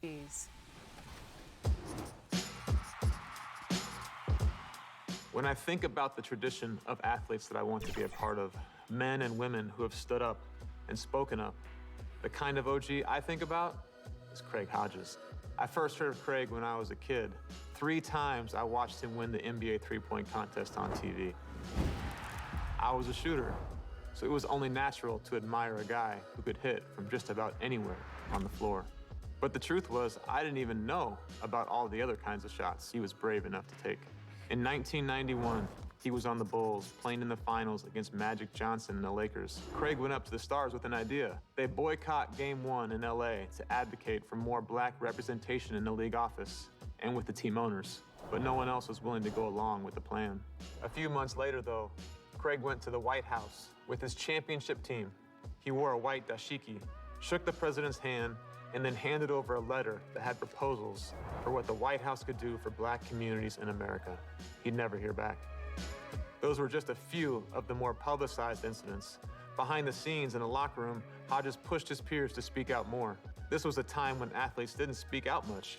Jeez. When I think about the tradition of athletes that I want to be a part of, men and women who have stood up and spoken up, the kind of OG I think about is Craig Hodges. I first heard of Craig when I was a kid. 3 times I watched him win the NBA three-point contest on TV. I was a shooter, so it was only natural to admire a guy who could hit from just about anywhere on the floor. But the truth was, I didn't even know about all the other kinds of shots he was brave enough to take. In 1991, he was on the Bulls, playing in the finals against Magic Johnson and the Lakers. Craig went up to the Stars with an idea. They boycott Game 1 in LA to advocate for more black representation in the league office and with the team owners. But no one else was willing to go along with the plan. A few months later, though, Craig went to the White House with his championship team. He wore a white dashiki, shook the president's hand, and then handed over a letter that had proposals for what the White House could do for black communities in America. He'd never hear back. Those were just a few of the more publicized incidents. Behind the scenes in a locker room, Hodges pushed his peers to speak out more. This was a time when athletes didn't speak out much,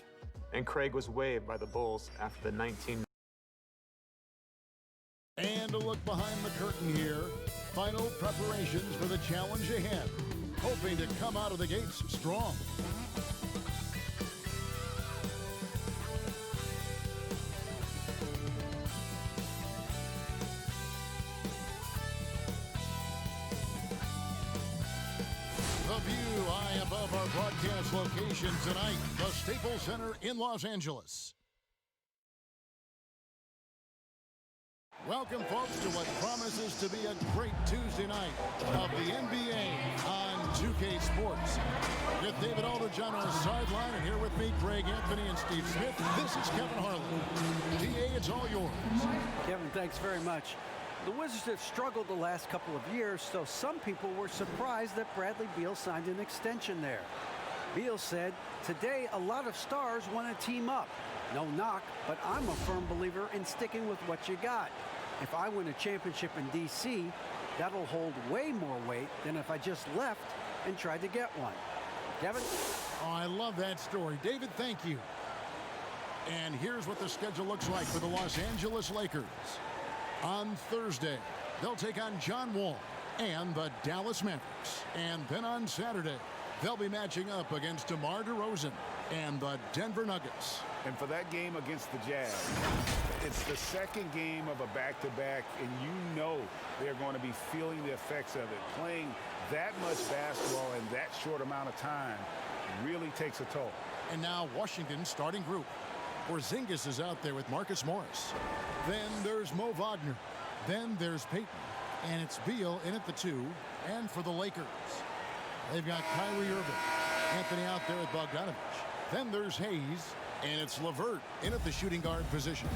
and Craig was waived by the Bulls after the 19... And a look behind the curtain here. Final preparations for the challenge ahead. Hoping to come out of the gates strong. The view high above our broadcast location tonight, the Staples Center in Los Angeles. Welcome, folks, to what promises to be a great Tuesday night of the NBA on 2K Sports. With David Aldridge on our sideline, and here with me, Greg Anthony and Steve Smith, this is Kevin Harlan. DA, it's all yours. Kevin, thanks very much. The Wizards have struggled the last couple of years, so some people were surprised that Bradley Beal signed an extension there. Beal said, "Today, a lot of stars want to team up. No knock, but I'm a firm believer in sticking with what you got. If I win a championship in D.C., that'll hold way more weight than if I just left and tried to get one." Kevin? Oh, I love that story. David, thank you. And here's what the schedule looks like for the Los Angeles Lakers. On Thursday, they'll take on John Wall and the Dallas Mavericks. And then on Saturday, they'll be matching up against DeMar DeRozan and the Denver Nuggets. And for that game against the Jazz, it's the second game of a back-to-back, and you know they're going to be feeling the effects of it. Playing that much basketball in that short amount of time really takes a toll. And now Washington's starting group. Porzingis is out there with Marcus Morris. Then there's Mo Wagner. Then there's Peyton. And it's Beal in at the 2. And for the Lakers, they've got Kyrie Irving. Anthony out there with Bogdanovich. Then there's Hayes. And it's LeVert in at the shooting guard position.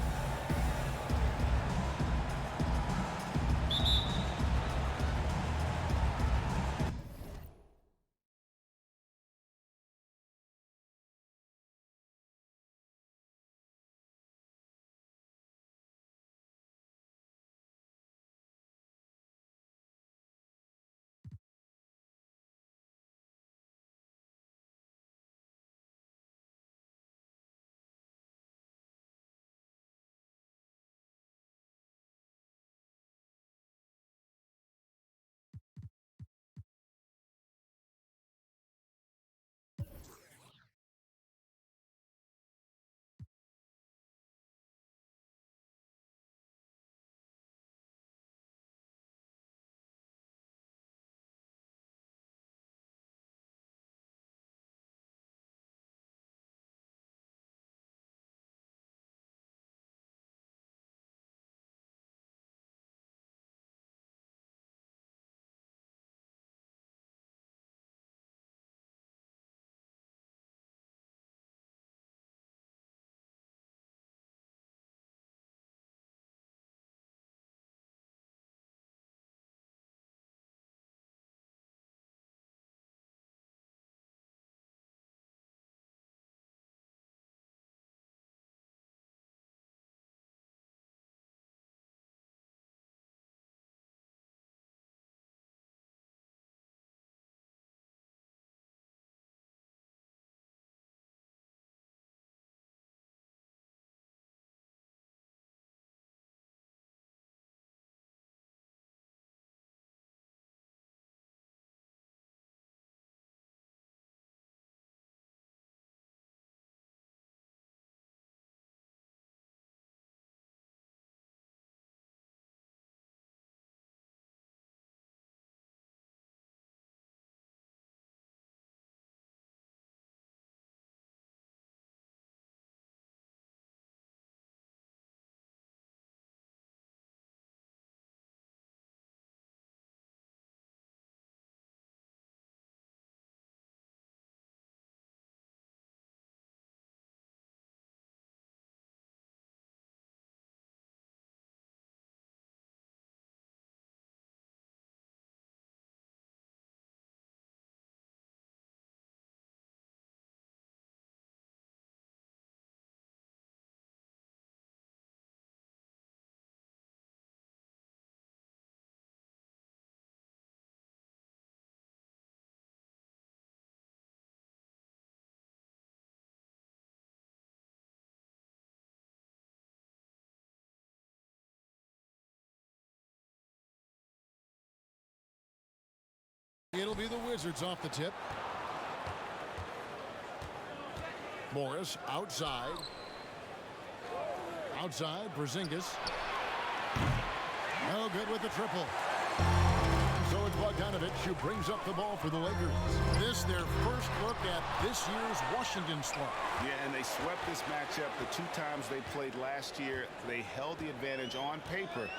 It'll be the Wizards off the tip. Morris outside. Outside, Porzingis. No good with the triple. So it's Bogdanovic who brings up the ball for the Lakers. This their first look at this year's Washington squad. Yeah, and they swept this matchup the 2 times they played last year. They held the advantage on paper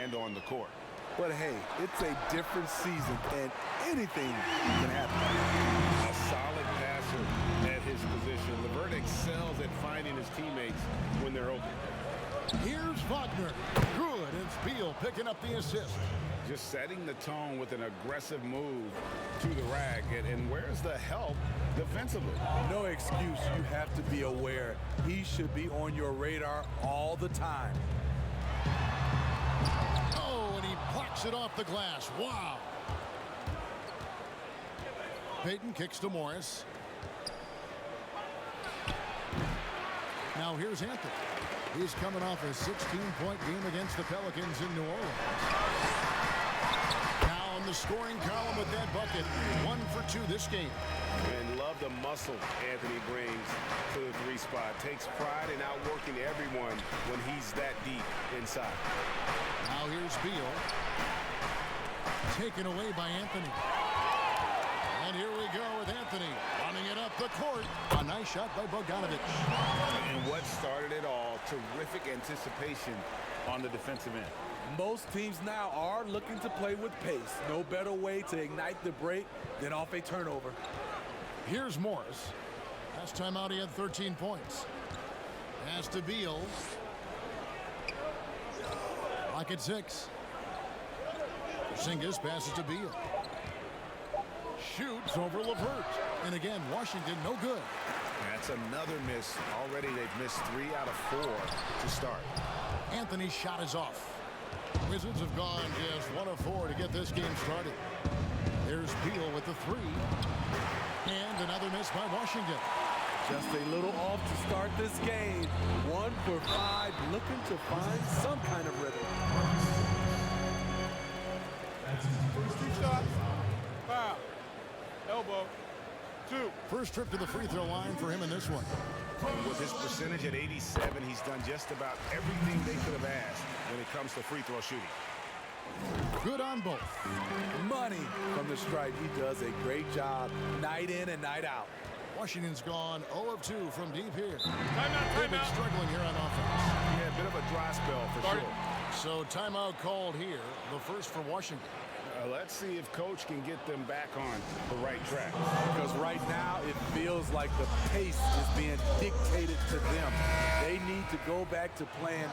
and on the court. But hey, it's a different season, and anything can happen. A solid passer at his position. LeVert excels at finding his teammates when they're open. Here's Wagner. Good. It's Beal picking up the assist. Just setting the tone with an aggressive move to the rack. And where's the help defensively? No excuse. You have to be aware. He should be on your radar all the time. Oh, and he blocks it off the glass. Wow. Payton kicks to Morris. Now here's Anthony. He's coming off a 16-point game against the Pelicans in New Orleans. Now in the scoring column with that bucket. 1 for 2 this game. And love the muscle Anthony brings to the 3 spot. Takes pride in outworking everyone when he's that deep inside. Now here's Beal. Taken away by Anthony. And here we go with Anthony running it up the court. A nice shot by Bogdanovic. And what started it all, terrific anticipation on the defensive end. Most teams now are looking to play with pace. No better way to ignite the break than off a turnover. Here's Morris. Last time out he had 13 points. Pass to Beal. Lock at 6. Porzingis passes to Beal. Shoots over LeVert. And again, Washington no good. That's another miss. Already they've missed 3 out of 4 to start. Anthony's shot is off. Wizards have gone just 1 of 4 to get this game started. There's Beal with the 3. And another miss by Washington. Just a little off to start this game. 1 for 5, looking to find some kind of rhythm. First 2 shots, foul. Elbow, 2. First trip to the free throw line for him in this one. With his percentage at 87, he's done just about everything they could have asked when it comes to free throw shooting. Good on both. Money from the stripe. He does a great job night in and night out. Washington's gone 0 of 2 from deep here. Timeout, They've been timeout. struggling here on offense. Yeah, a bit of a dry spell for Started. sure. So timeout called here. The first for Washington. Let's see if Coach can get them back on the right track. Because right now it feels like the pace is being dictated to them. They need to go back to playing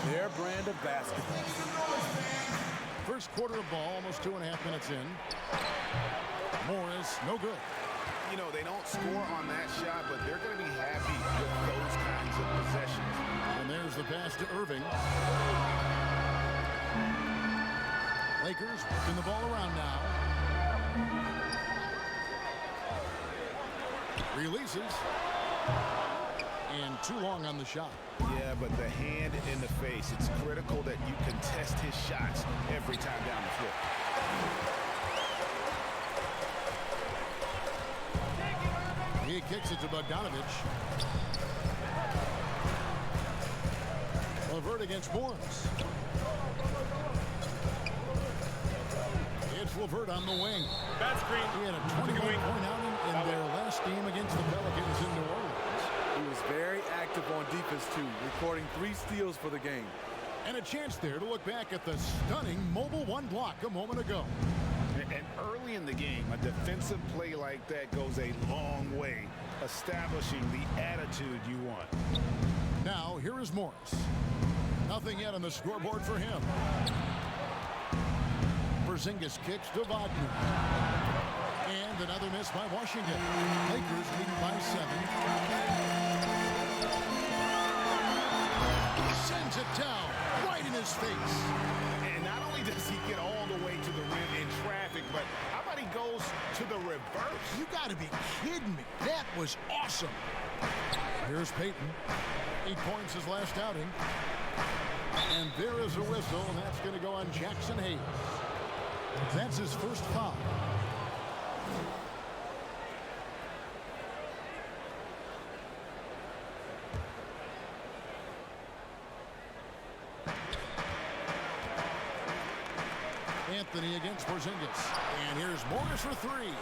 their brand of basketball. First quarter of ball, almost 2.5 minutes in. Morris, no good. You know, they don't score on that shot, but they're going to be happy with those kinds of possessions. And there's the pass to Irving. Lakers working the ball around now. Releases. And too long on the shot. Yeah, but the hand in the face, it's critical that you contest his shots every time down the floor. He kicks it to Bogdanovic. LeVert against Morris. It's LeVert on the wing. Bad screen. He had a 21-point outing in their last game against the Pelicans in New Orleans. He was very active on defense, too, recording 3 steals for the game. And a chance there to look back at the stunning mobile 1 block a moment ago. And early in the game, a defensive play like that goes a long way, establishing the attitude you want. Now, here is Morris. Nothing yet on the scoreboard for him. Porzingis kicks to Wagner. And another miss by Washington. Lakers lead by 7. Sends it down right in his face. And not only does he get all the way to the rim in traffic, but how about he goes to the reverse? You got to be kidding me. That was awesome. Here's Payton. 8 points his last outing. And there is a whistle, and that's going to go on Jackson Hayes. That's his first foul. Anthony against Porzingis. And here's Morris for three.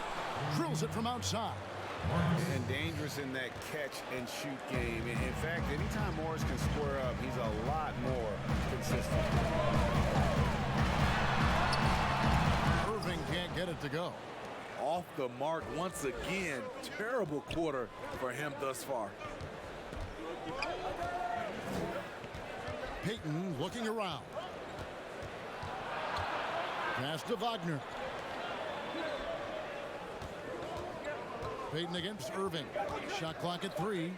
Drills it from outside. And dangerous in that catch-and-shoot game. In fact, anytime Morris can square up, he's a lot more consistent. Irving can't get it to go. Off the mark once again. Terrible quarter for him thus far. Payton looking around. Pass to Wagner. Payton against Irving. Shot clock at 3.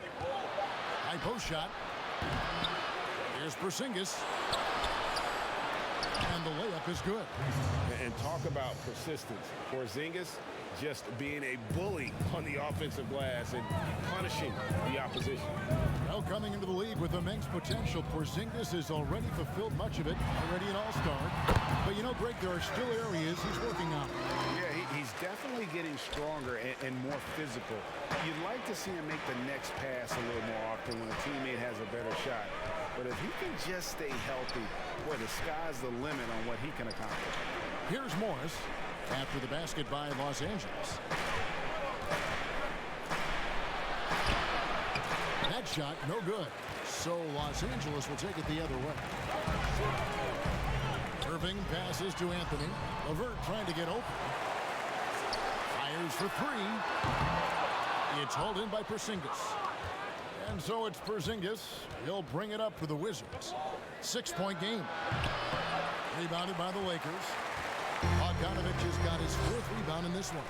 High post shot. Here's Porzingis. And the layup is good. And talk about persistence. Porzingis just being a bully on the offensive glass and punishing the opposition. Well, coming into the league with immense potential, Porzingis has already fulfilled much of it, already an all-star. But you know, Greg, there are still areas he's working on. Yeah, he's definitely getting stronger and more physical. You'd like to see him make the next pass a little more often when a teammate has a better shot. But if he can just stay healthy, boy, the sky's the limit on what he can accomplish. Here's Morris after the basket by Los Angeles. That shot, no good. So Los Angeles will take it the other way. Irving passes to Anthony. LeVert trying to get open. Fires for 3. It's hauled in by Porzingis. And so it's Porzingis. He'll bring it up for the Wizards. 6-point game. Rebounded by the Lakers. Bogdanovich has got his 4th rebound in this one.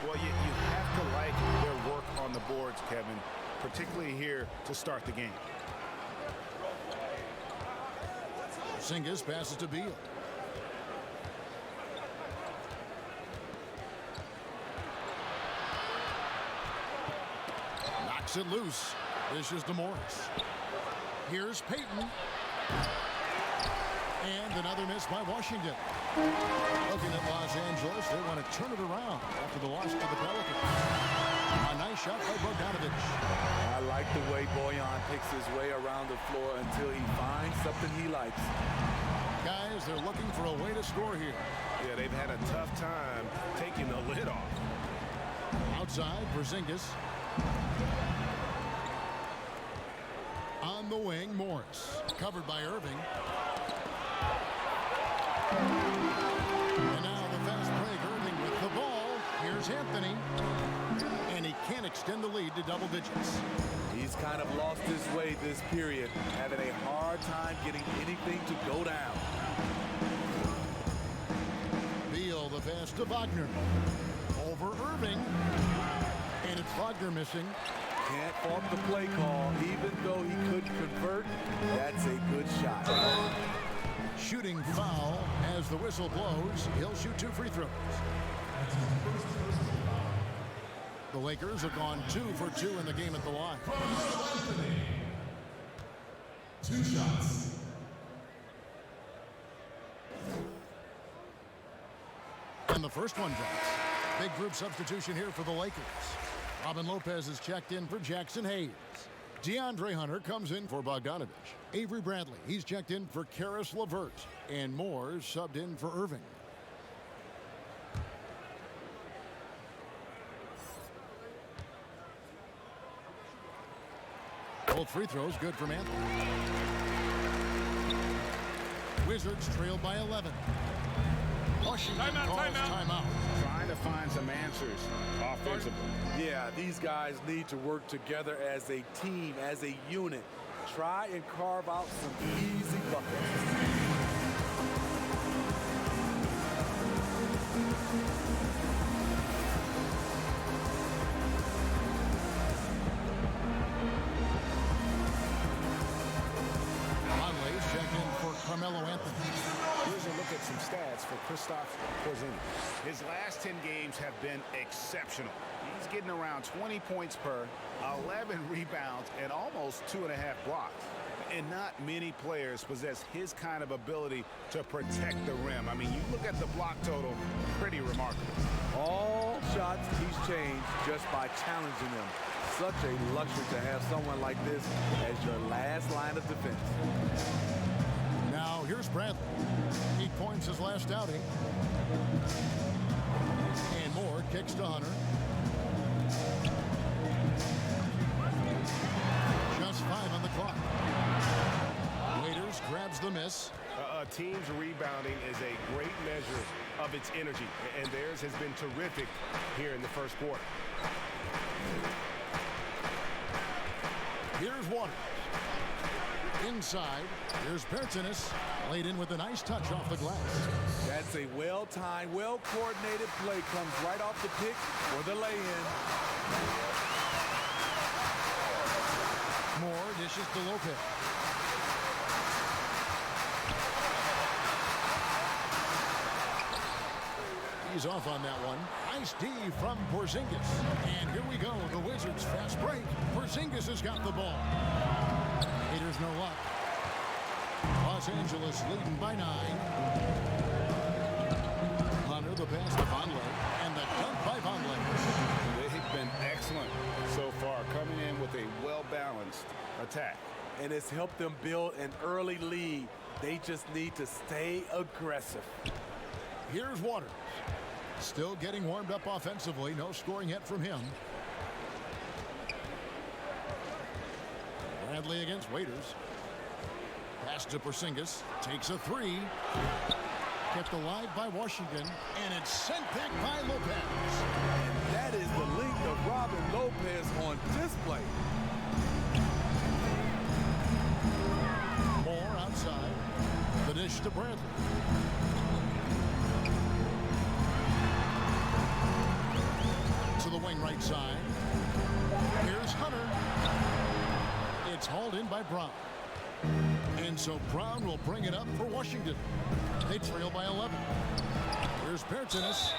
Well, you have to like their work on the boards, Kevin, particularly here to start the game. Porzingis passes to Beal. Knocks it loose. Dishes to Morris. Here's Payton. And another miss by Washington. Looking at Los Angeles, they want to turn it around after the loss to the Pelicans. A nice shot by Bogdanovich. I like the way Bojan picks his way around the floor until he finds something he likes. Guys, they're looking for a way to score here. Yeah, they've had a tough time taking the lid off. Outside, Porzingis. On the wing, Morris. Covered by Irving. And now the fast break, Irving with the ball. Here's Anthony. And he can't extend the lead to double digits. He's kind of lost his way this period, having a hard time getting anything to go down. Beal, the pass to Wagner. Over Irving. And it's Wagner missing. Can't fault the play call, even though he couldn't convert. That's a good shot. Shooting foul as the whistle blows. He'll shoot 2 free throws. The Lakers have gone 2 for 2 in the game at the line. 2 shots. And the first one drops. Big group substitution here for the Lakers. Robin Lopez is checked in for Jackson Hayes. DeAndre Hunter comes in for Bogdanovich. Avery Bradley, he's checked in for Karis LeVert. And Moore subbed in for Irving. Both free throws good from Anthony. Wizards trailed by 11. Washington calls timeout. Trying to find some answers offensively. Yeah, these guys need to work together as a team, as a unit. Try and carve out some easy buckets. Conley's checked in for Carmelo Anthony. Here's a look at some stats for Kristaps Porzingis. His last 10 games have been exceptional. He's getting around 20 points per, 11 rebounds, and almost 2.5 blocks. And not many players possess his kind of ability to protect the rim. I mean, you look at the block total, pretty remarkable. All shots he's changed just by challenging them. Such a luxury to have someone like this as your last line of defense. Now here's Bradley. 8 points his last outing. And Moore kicks to Hunter. Just 5 on the clock. Waiters grabs the miss. A team's rebounding is a great measure of its energy, and theirs has been terrific here in the first quarter. Here's Waters. Inside, here's Bertanis. Laid in with a nice touch off the glass. That's a well-timed, well-coordinated play. Comes right off the pick for the lay-in. Moore dishes to Lopez. He's off on that one. Nice D from Porzingis. And here we go. The Wizards fast break. Porzingis has got the ball. Haters no luck. Los Angeles leading by 9. Hunter the pass to Vonleh. And the dunk by Vonleh. They've been excellent so far, coming in with a well-balanced attack. And it's helped them build an early lead. They just need to stay aggressive. Here's Waters. Still getting warmed up offensively. No scoring yet from him. Bradley against Waiters. Pass to Porzingis. Takes a 3. Kept alive by Washington. And it's sent back by Lopez. And that is the length of Robin Lopez on display. Moore outside. The dish to Bradley. To the wing right side. Here's Hunter. It's hauled in by Brown. And so Brown will bring it up for Washington. They trail by 11. Here's Bertanis.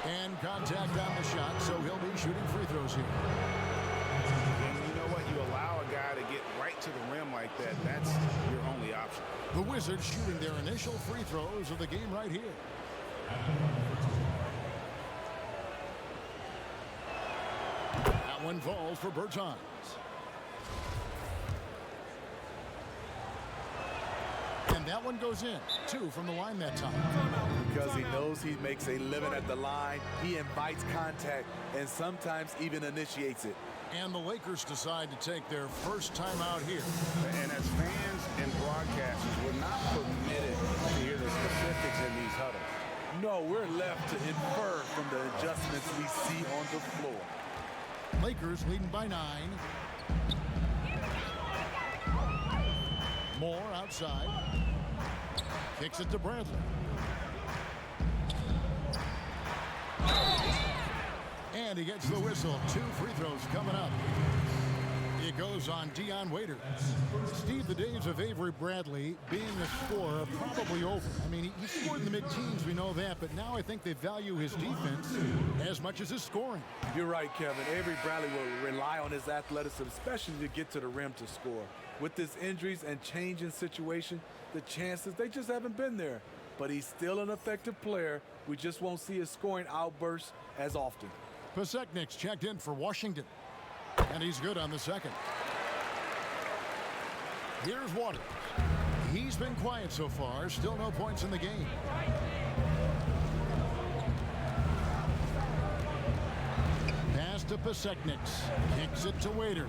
And contact on the shot, so he'll be shooting free throws here. And you know what? You allow a guy to get right to the rim like that. That's your only option. The Wizards shooting their initial free throws of the game right here. That one falls for Bertans. And that one goes in. 2 from the line that time. Because he knows he makes a living at the line, he invites contact and sometimes even initiates it. And the Lakers decide to take their first time out here. And as fans and broadcasters, we're not permitted to hear the specifics in these huddles. No, we're left to infer from the adjustments we see on the floor. Lakers leading by 9. Moore outside. Kicks it to Bradley. And he gets the whistle. 2 free throws coming up. It goes on Dion Waiters. Steve, the days of Avery Bradley being a scorer are probably over. I mean, he scored in the mid-teens, we know that, but now I think they value his defense as much as his scoring. You're right, Kevin. Avery Bradley will rely on his athleticism, especially to get to the rim to score. With his injuries and change in situation, the chances, they just haven't been there. But he's still an effective player. We just won't see his scoring outbursts as often. Paseknik's checked in for Washington. And he's good on the second. Here's Waters. He's been quiet so far. Still no points in the game. Pass to Pasekniks. Kicks it to Waiters.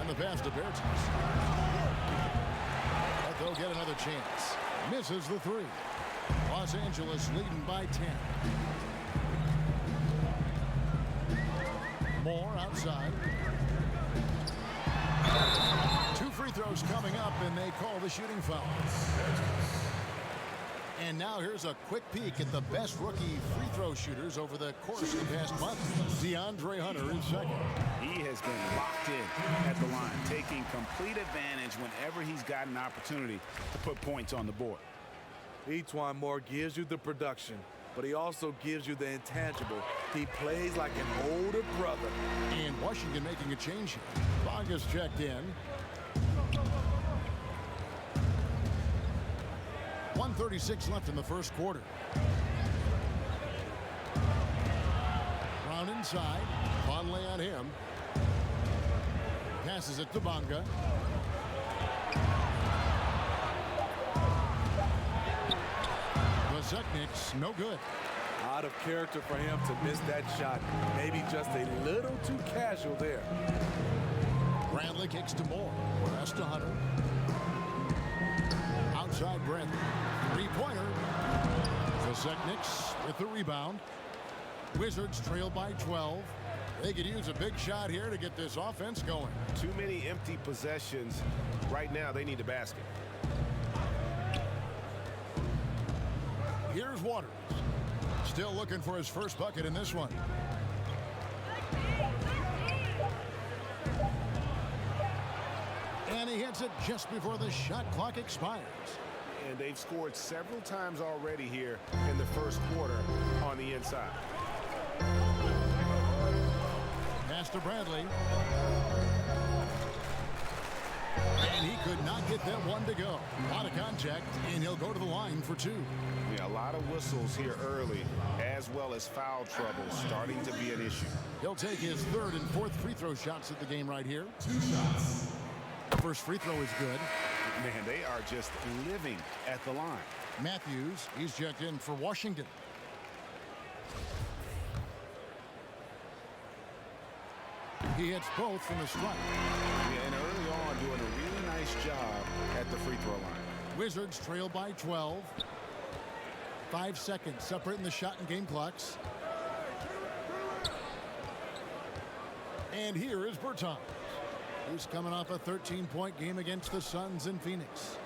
And the pass to Bertans. But they'll get another chance. Misses the 3. Los Angeles leading by 10. Moore outside. 2 free throws coming up, and they call the shooting foul. And now here's a quick peek at the best rookie free throw shooters over the course of the past month. DeAndre Hunter is second. He has been locked in at the line, taking complete advantage whenever he's got an opportunity to put points on the board. E'Twaun Moore gives you the production, but he also gives you the intangible. He plays like an older brother. And Washington making a change here. Bonga's checked in. 1:36 left in the first quarter. Brown inside. Vonleh on him. Passes it to Bonga. Beseknic's no good. Out of character for him to miss that shot. Maybe just a little too casual there. Bradley kicks to Moore. Pass to Hunter. Outside Bradley. Three-pointer. Beseknic's with the rebound. Wizards trail by 12. They could use a big shot here to get this offense going. Too many empty possessions. Right now, they need a basket. Here's Waters. Still looking for his first bucket in this one. And he hits it just before the shot clock expires. And they've scored several times already here in the first quarter on the inside. Pass to Bradley. And he could not get that one to go. Out of contact, and he'll go to the line for two. Yeah, a lot of whistles here early, as well as foul trouble starting to be an issue. He'll take his third and fourth free throw shots at the game right here. 2 shots. First free throw is good. Man, they are just living at the line. Matthews, he's checked in for Washington. He hits both from the strike. Yeah, and early on doing a really nice job at the free throw line. Wizards trail by 12. 5 seconds separating the shot and game clocks. And here is Bertans. He's coming off a 13-point game against the Suns in Phoenix.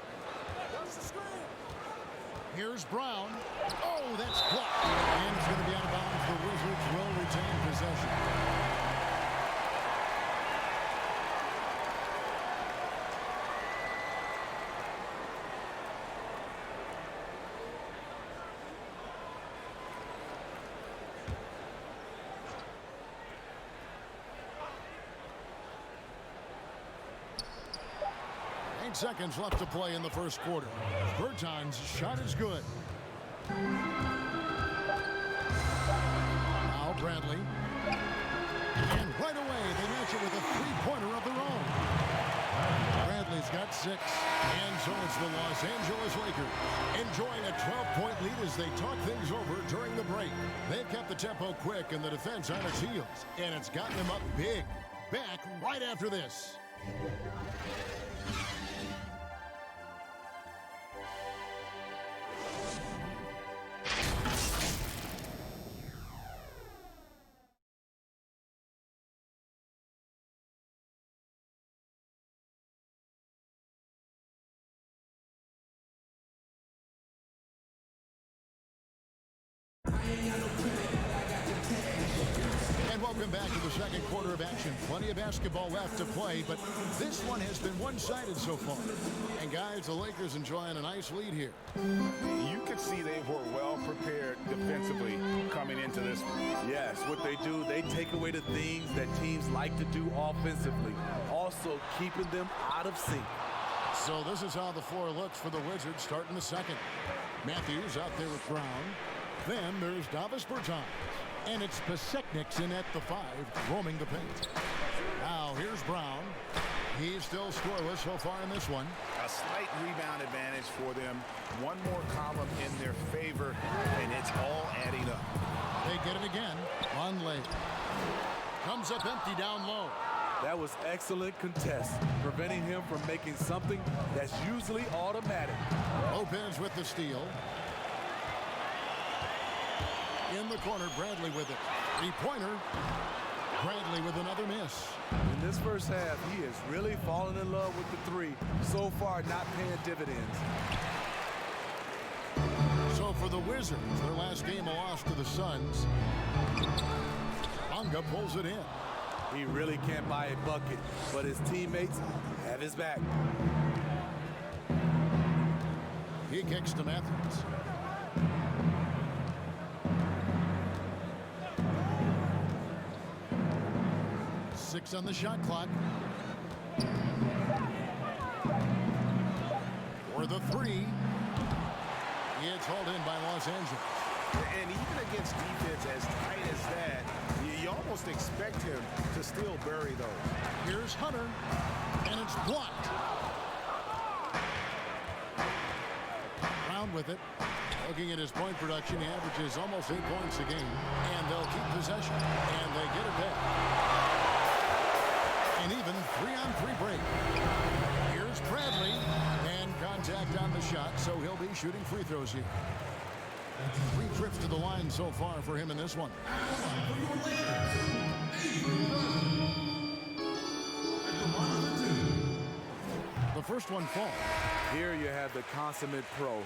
Here's Brown. Oh, that's blocked. And it's going to be out of bounds. The Wizards will retain possession. Seconds left to play in the first quarter. Bertans' shot is good. Now Bradley. And right away they match it with a three-pointer of their own. Bradley's got 6. And so it's the Los Angeles Lakers enjoying a 12-point lead as they talk things over during the break. They've kept the tempo quick and the defense on its heels. And it's gotten them up big. Back right after this. And welcome back to the second quarter of action. Plenty of basketball left to play, but this one has been one-sided so far. And guys, the Lakers enjoying a nice lead here. You could see they were well prepared defensively coming into this one. Yes, what they do, they take away the things that teams like to do offensively, also keeping them out of sync. So this is how the floor looks for the Wizards starting the second. Matthews out there with Brown. Then there's Davis Bertans. And it's Beseknic's in at the 5, roaming the paint. Now here's Brown. He's still scoreless so far in this one. A slight rebound advantage for them. One more column in their favor, and it's all adding up. They get it again. Vonleh comes up empty down low. That was excellent contest, preventing him from making something that's usually automatic. Lopez with the steal. In the corner, Bradley with it. Three-pointer. Bradley with another miss. In this first half, he is really falling in love with the three. So far, not paying dividends. So for the Wizards, their last game a loss to the Suns. Bonga pulls it in. He really can't buy a bucket, but his teammates have his back. He kicks to Matthews. Six on the shot clock. For the three. It's hauled in by Los Angeles. And even against defense as tight as that, you almost expect him to still bury those. Here's Hunter, and it's blocked. with it. Looking at his point production, he averages almost 8 points a game. And they'll keep possession. And they get it back. An even 3-on-3 break. Here's Bradley. And contact on the shot, so he'll be shooting free throws here. 3 trips to the line so far for him in this one. The first one falls. Here you have the consummate pro.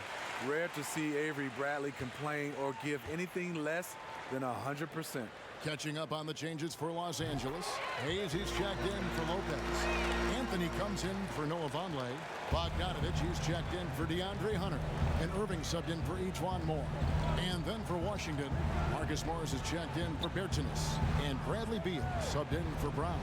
Rare to see Avery Bradley complain or give anything less than 100%. Catching up on the changes for Los Angeles. Hayes, he's checked in for Lopez. Anthony comes in for Noah Vonleh. Bogdanovich, he's checked in for DeAndre Hunter. And Irving subbed in for Ejuan Moore. And then for Washington, Marcus Morris is checked in for Bertans. And Bradley Beal subbed in for Brown.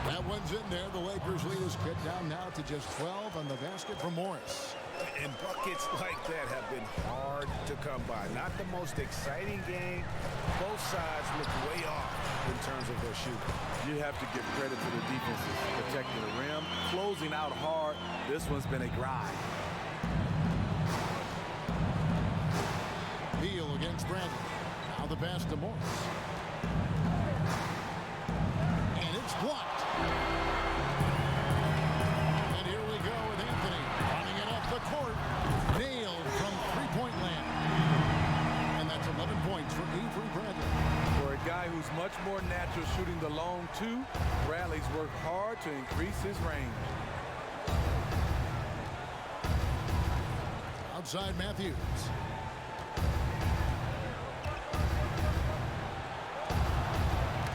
That one's in there. The Lakers lead is cut down now to just 12 on the basket for Morris. And buckets like that have been hard to come by. Not the most exciting game. Both sides look way off in terms of their shooting. You have to give credit to the defenses protecting the rim, closing out hard. This one's been a grind. Beal against Bradley. Now the pass to Morris. And it's blocked. And here we go with Anthony running it up the court. Nailed from three-point land. And that's 11 points for Avery Bradley. For a guy who's much more natural shooting the long two, Bradley's worked hard to increase his range. Outside Matthews.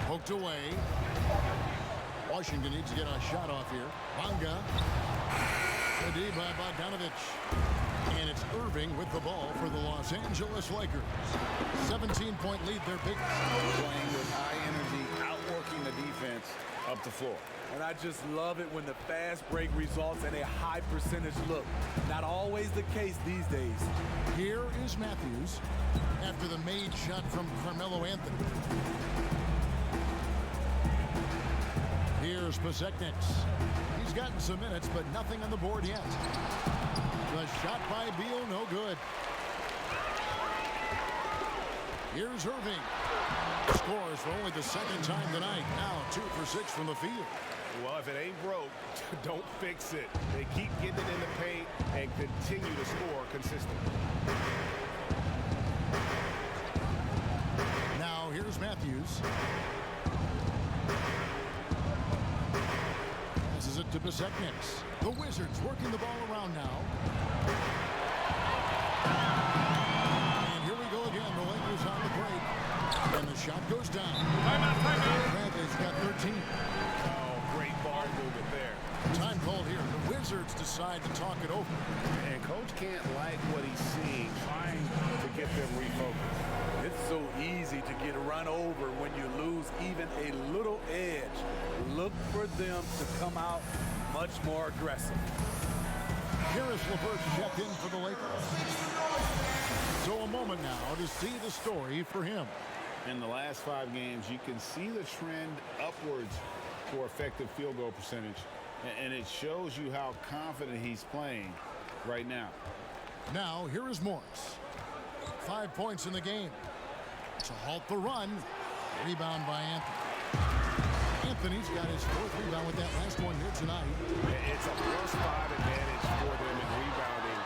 Poked away. Washington needs to get a shot off here. Bonga. The D by Bogdanovich. And it's Irving with the ball for the Los Angeles Lakers. 17-point lead, their big. Playing with high energy, outworking the defense up the floor. And I just love it when the fast break results in a high percentage look. Not always the case these days. Here is Matthews after the made shot from Carmelo Anthony. Here's Pasecniks. He's gotten some minutes, but nothing on the board yet. The shot by Beal, no good. Here's Irving. Scores for only the second time tonight. Now 2 for 6 from the field. Well, if it ain't broke, don't fix it. They keep getting it in the paint and continue to score consistently. Now here's Matthews. Passes it to Pasecniks. The Wizards working the ball around now. And here we go again. The Lakers on the break. And the shot goes down. Timeout. Bradley's got 13. Oh, great ball movement there. Time called here. The Wizards decide to talk it over. And Coach can't like what he's seeing, trying to get them refocused. It's so easy to get run over when you lose even a little edge. Look for them to come out much more aggressive. Caris LeVert checked in for the Lakers. So a moment now to see the story for him. In the last 5 games, you can see the trend upwards for effective field goal percentage. And it shows you how confident he's playing right now. Now, here is Morris. 5 points in the game. To halt the run. Rebound by Anthony. Anthony's got his 4th rebound with that last one here tonight. It's a +5 advantage for them in rebounding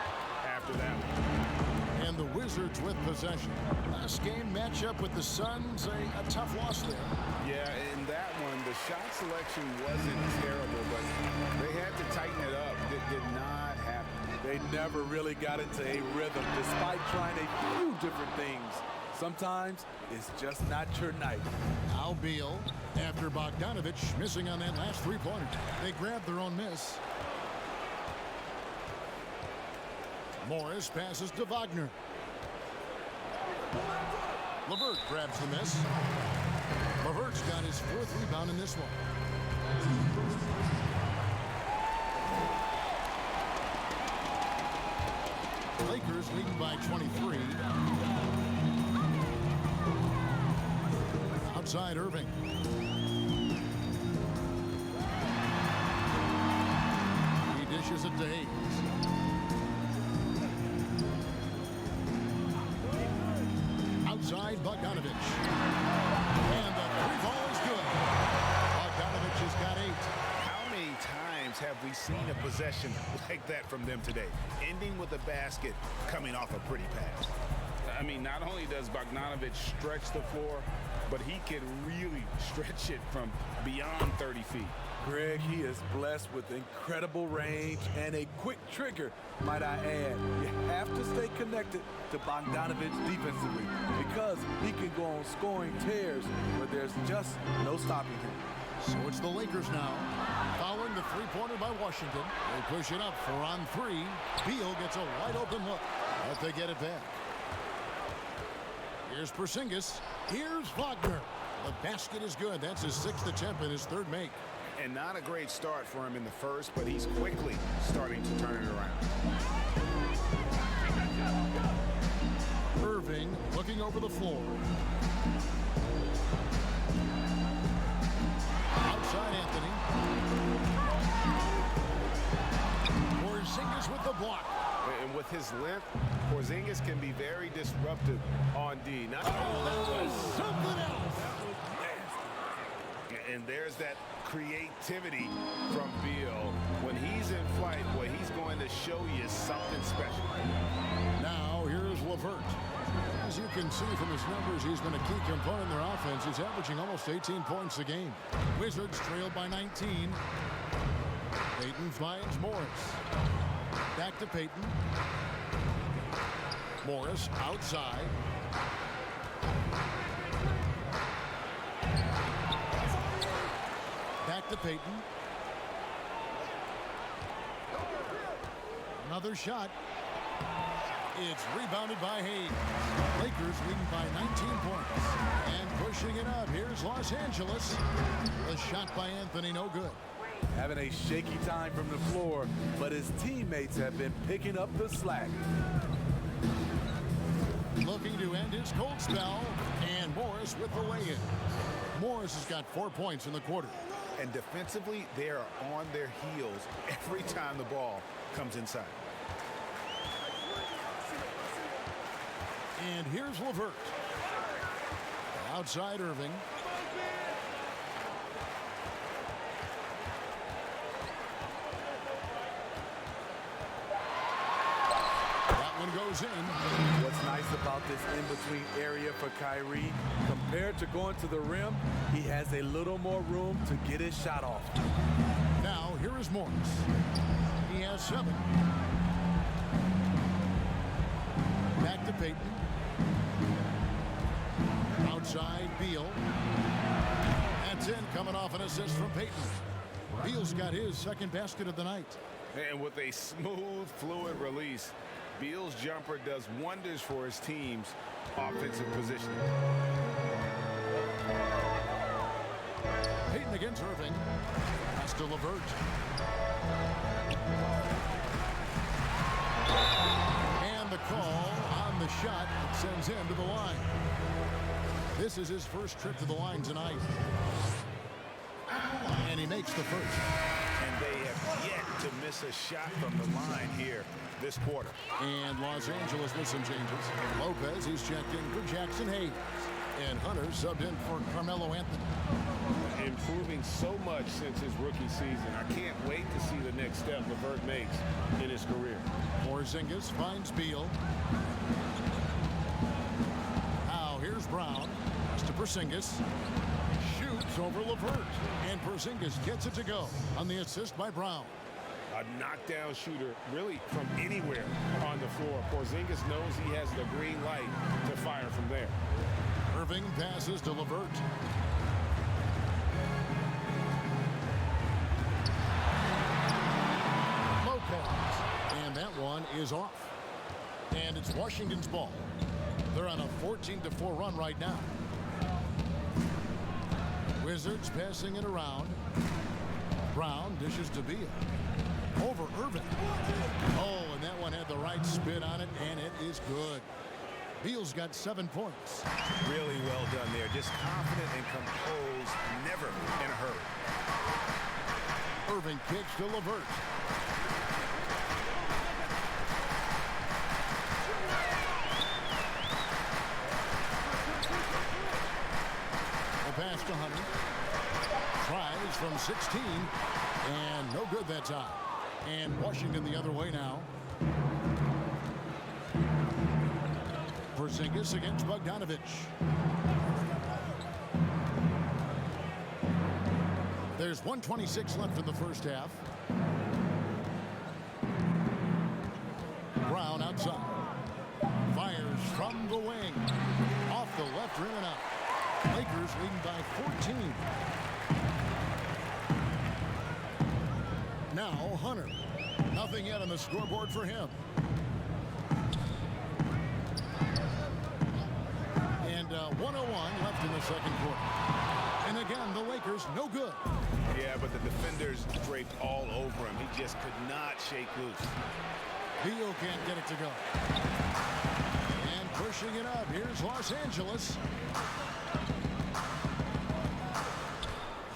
after that one. And the Wizards with possession. Last game matchup with the Suns, a tough loss there. Yeah, in that one, the shot selection wasn't terrible, but they had to tighten it up. It did not happen. They never really got into a rhythm despite trying a few different things. Sometimes it's just not your night. Now Beal, after Bogdanovich missing on that last 3-pointer. They grabbed their own miss. Morris passes to Wagner. LeVert grabs the miss. LeVert's got his 4th rebound in this one. Lakers leading by 23. Outside Irving. He dishes it to Hayes. side, Bogdanovich. And the three ball is good. Bogdanovich has got 8. How many times have we seen a possession like that from them today? Ending with a basket, coming off a pretty pass. I mean, not only does Bogdanovich stretch the floor, but he can really stretch it from beyond 30 feet. Greg, he is blessed with incredible range and a quick trigger, might I add. You have to stay connected to Bogdanovich defensively because he can go on scoring tears where there's just no stopping him. So it's the Lakers now. Following the three-pointer by Washington. They push it up 4 on 3. Beal gets a wide open look, but they get it back. Here's Porzingis. Here's Wagner. The basket is good. That's his 6th attempt and his 3rd make. And not a great start for him in the first, but he's quickly starting to turn it around. Irving looking over the floor. Outside Anthony. Porzingis with the block. And with his length, Porzingis can be very disruptive on D. That was something else. And there's that creativity from Beal. When he's in flight, well, he's going to show you something special. Now here's LeVert. As you can see from his numbers, he's been a key component in their offense. He's averaging almost 18 points a game. Wizards trailed by 19. Payton finds Morris. Back to Payton. Morris outside. Back to Payton. Another shot. It's rebounded by Hayes. Lakers leading by 19 points. And pushing it up. Here's Los Angeles. The shot by Anthony, no good. Having a shaky time from the floor, but his teammates have been picking up the slack. Looking to end his cold spell. And Morris with the lay-in. Morris has got 4 points in the quarter. And defensively, they are on their heels every time the ball comes inside. And here's LeVert. Outside Irving. That one goes in. What's nice about this in-between area for Kyrie, compared to going to the rim, he has a little more room to get his shot off. Now here is Morris. He has 7. Back to Payton. Outside Beal. That's in, coming off an assist from Payton. Beal's got his 2nd basket of the night. And with a smooth, fluid release, Beal's jumper does wonders for his team's offensive positioning. Payton against Irving. Pass to LeVert. And the call on the shot that sends him to the line. This is his first trip to the line tonight. And he makes the first. And they have yet to miss a shot from the line here this quarter. And Los Angeles with some changes. Lopez, he's checked in for Jackson Hayes. And Hunter subbed in for Carmelo Anthony. Improving so much since his rookie season. I can't wait to see the next step LeVert makes in his career. Porzingis finds Beal. Now here's Brown. Pass to Porzingis. Shoots over LeVert. And Porzingis gets it to go on the assist by Brown. A knockdown shooter, really from anywhere on the floor. Porzingis knows he has the green light to fire from there. Irving passes to LeVert. Lopez. And that one is off. And it's Washington's ball. They're on a 14-4 run right now. Wizards passing it around. Brown dishes to Beal. Over Irving. Oh, and that one had the right spin on it, and it is good. Beal's got 7 points. Really well done there. Just confident and composed, never in a hurry. Irving kicks to LeVert. pass to Hunter. Tries from 16. And no good that time. And Washington the other way now. Porzingis against Bogdanovic. There's 1:26 left in the first half. Brown outside. Fires from the wing. Off the left rim and out. Lakers leading by 14. Now Hunter. Nothing yet on the scoreboard for him. And 1:01 left in the second quarter. And again, the Lakers no good. Yeah, but the defenders draped all over him. He just could not shake loose. Beal can't get it to go. And pushing it up. Here's Los Angeles.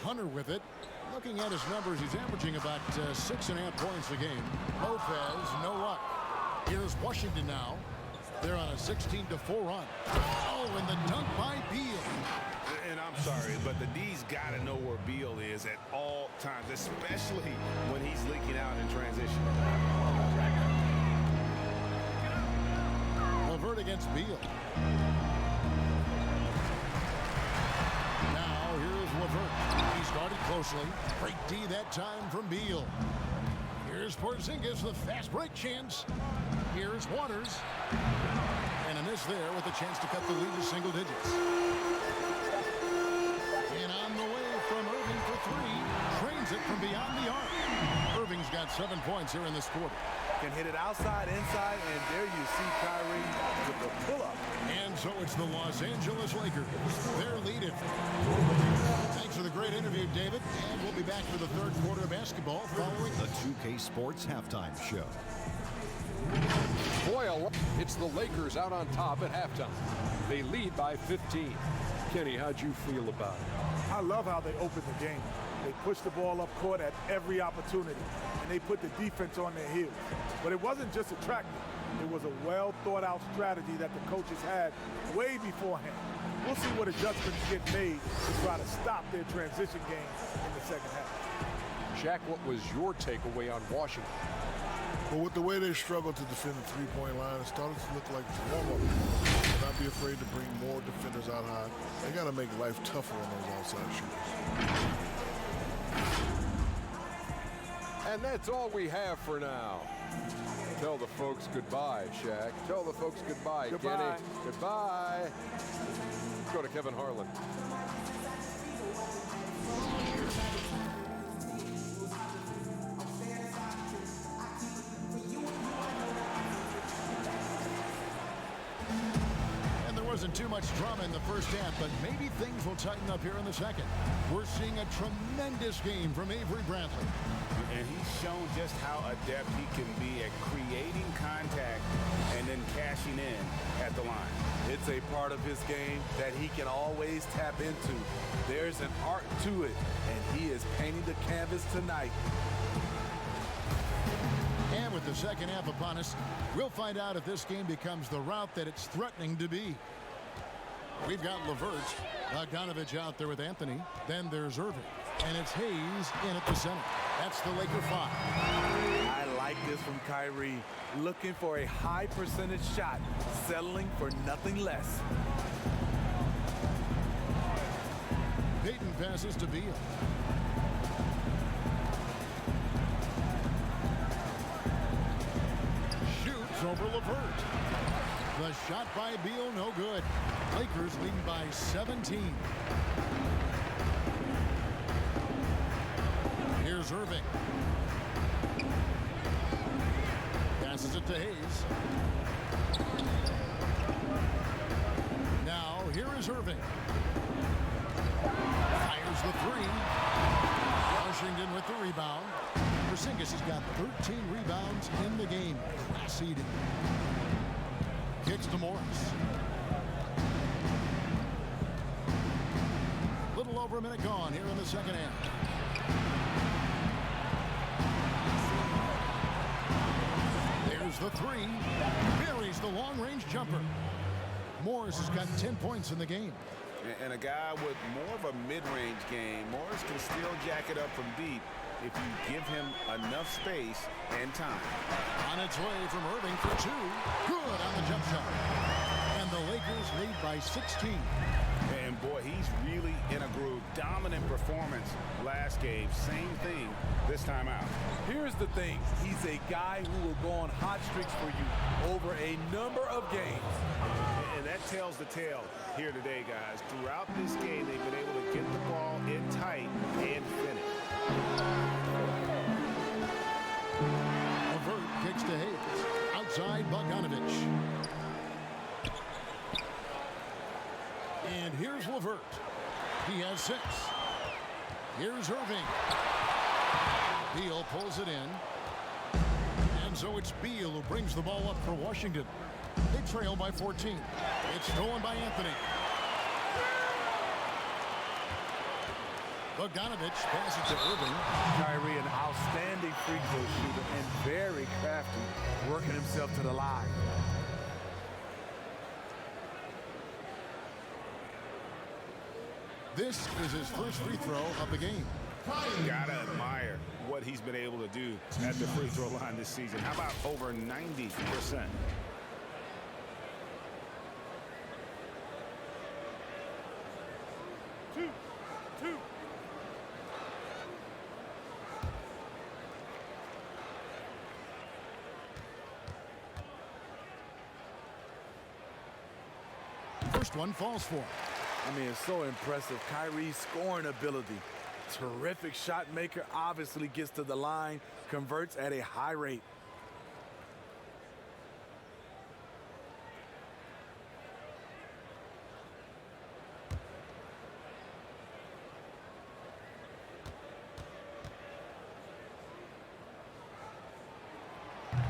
Hunter with it. Looking at his numbers, he's averaging about 6.5 points a game. Lopez, no luck. Here's Washington now. They're on a 16-4 run. Oh, and the dunk by Beal. And I'm sorry, but the D's got to know where Beal is at all times, especially when he's leaking out in transition. LeVert against Beal. Now here's LeVert. He started closely. Great D that time from Beal. Here's Porzingis, the fast break chance. Here's Waters. And a miss there with a chance to cut the lead to single digits. And on the way from Irving for three. Trains it from beyond the arc. Irving's got 7 points here in this quarter. Can hit it outside, inside, and there you see Kyrie with the pull-up. And so it's the Los Angeles Lakers. They're leading. Thanks for the great interview, David. And we'll be back for the third quarter of basketball following the 2K Sports Halftime Show. Boy, it's the Lakers out on top at halftime. They lead by 15. Kenny, how'd you feel about it? I love how they opened the game. They pushed the ball up court at every opportunity, and they put the defense on their heels. But it wasn't just attractive. It was a well-thought-out strategy that the coaches had way beforehand. We'll see what adjustments get made to try to stop their transition game in the second half. Shaq, what was your takeaway on Washington? But with the way they struggled to defend the three-point line, it started to look like it's warm-up. Not be afraid to bring more defenders out high. They got to make life tougher on those outside shooters. And that's all we have for now. Tell the folks goodbye, Shaq. Tell the folks goodbye, Goodbye. Kenny. Goodbye. Let's go to Kevin Harlan. Wasn't too much drama in the first half, but maybe things will tighten up here in the second. We're seeing a tremendous game from Avery Bradley. And he's shown just how adept he can be at creating contact and then cashing in at the line. It's a part of his game that he can always tap into. There's an art to it, and he is painting the canvas tonight. And with the second half upon us, we'll find out if this game becomes the route that it's threatening to be. We've got LeVert, Bogdanovic out there with Anthony. Then there's Irving. And it's Hayes in at the center. That's the Laker 5. I like this from Kyrie. Looking for a high percentage shot, settling for nothing less. Payton passes to Beal. Shoots over LeVert. The shot by Beal, no good. Lakers leading by 17. Here's Irving. Passes it to Hayes. Now, here is Irving. Fires the three. Washington with the rebound. Porzingis has got 13 rebounds in the game. Class eating. Kicks to Morris. Little over a minute gone here in the second half. There's the three. Buries the long-range jumper. Morris has got 10 points in the game. And a guy with more of a mid-range game. Morris can still jack it up from deep if you give him enough space and time. On its way from Irving for two. Good on the jump shot. And the Lakers lead by 16. And boy, he's really in a groove. Dominant performance last game. Same thing this time out. Here's the thing. He's a guy who will go on hot streaks for you over a number of games. And that tells the tale here today, guys. Throughout this game, they've been able to get the ball in tight and finish. Levert kicks to Hayes. Outside Bogdanovich. And here's Levert. He has 6. Here's Irving. Beal pulls it in. And so it's Beal who brings the ball up for Washington. They trail by 14. It's stolen by Anthony. Bogdanovich passes to Irving. Kyrie, an outstanding free throw shooter and very crafty, working himself to the line. This is his first free throw of the game. Gotta admire what he's been able to do at the free throw line this season. How about over 90%? Two. First one falls for him. I mean, it's so impressive. Kyrie's scoring ability. Terrific shot maker, obviously gets to the line, converts at a high rate.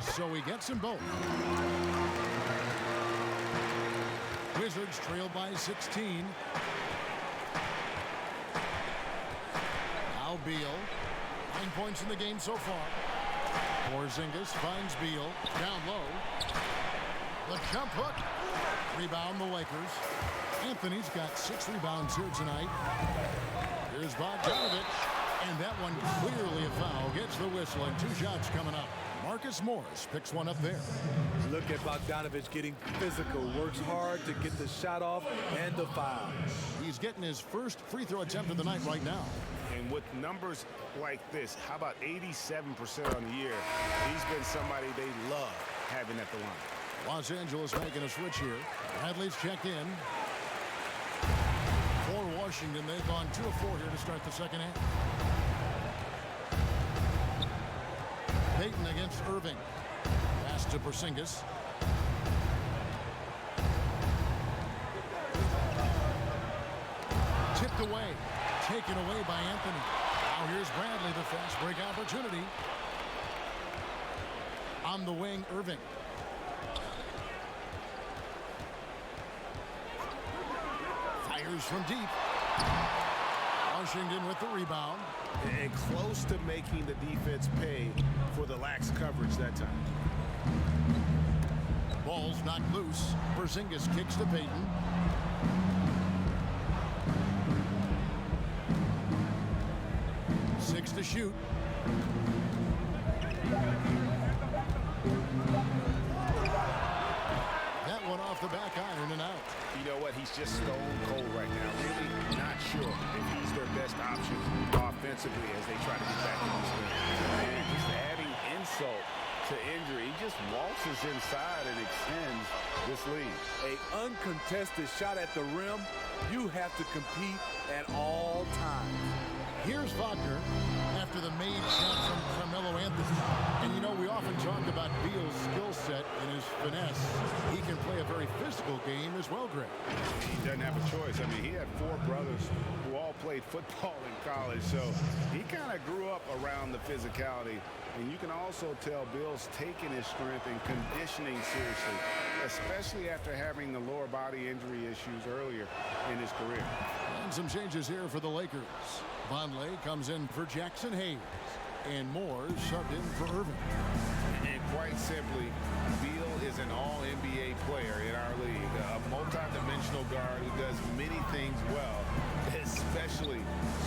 So he gets them both. Wizards trail by 16. Now Beal. 9 points in the game so far. Porzingis finds Beal. Down low. The jump hook. Rebound the Lakers. Anthony's got 6 rebounds here tonight. Here's Bogdanovich. And that one clearly a foul. Gets the whistle and 2 shots coming up. Marcus Morris picks one up there. Look at Bogdanovich getting physical. Works hard to get the shot off and the foul. He's getting his first free throw attempt of the night right now. And with numbers like this, how about 87% on the year? He's been somebody they love having at the line. Los Angeles making a switch here. Bradley's checked in. For Washington, they've gone 2 of 4 here to start the second half. Payton against Irving. Pass to Porzingis. Tipped away. Taken away by Anthony. Now here's Bradley, the fast break opportunity. On the wing, Irving. Fires from deep. Washington with the rebound. And close to making the defense pay for the lax coverage that time. Ball's knocked loose. Porzingis kicks to Payton. Six to shoot. That one off the back iron and out. You know what? He's just stone cold right now. Really not sure if he's their best option offensively as they try to get back in this game. And just adding insult to injury. He just waltzes inside and extends this lead. A uncontested shot at the rim, you have to compete at all times. Here's Wagner after the made shot from Carmelo Anthony. And you know, we often talk about Beal's skill set and his finesse. He can play a very physical game as well, Greg. He doesn't have a choice. I mean, he had 4 brothers who all played football in college, so he kind of grew up around the physicality. And you can also tell Bill's taking his strength and conditioning seriously, especially after having the lower body injury issues earlier in his career. And some changes here for the Lakers. Vonleh comes in for Jackson Hayes. And Moore subbed in for Irving. And quite simply, Beal is an all-NBA player in our league, a multi-dimensional guard who does many things well, especially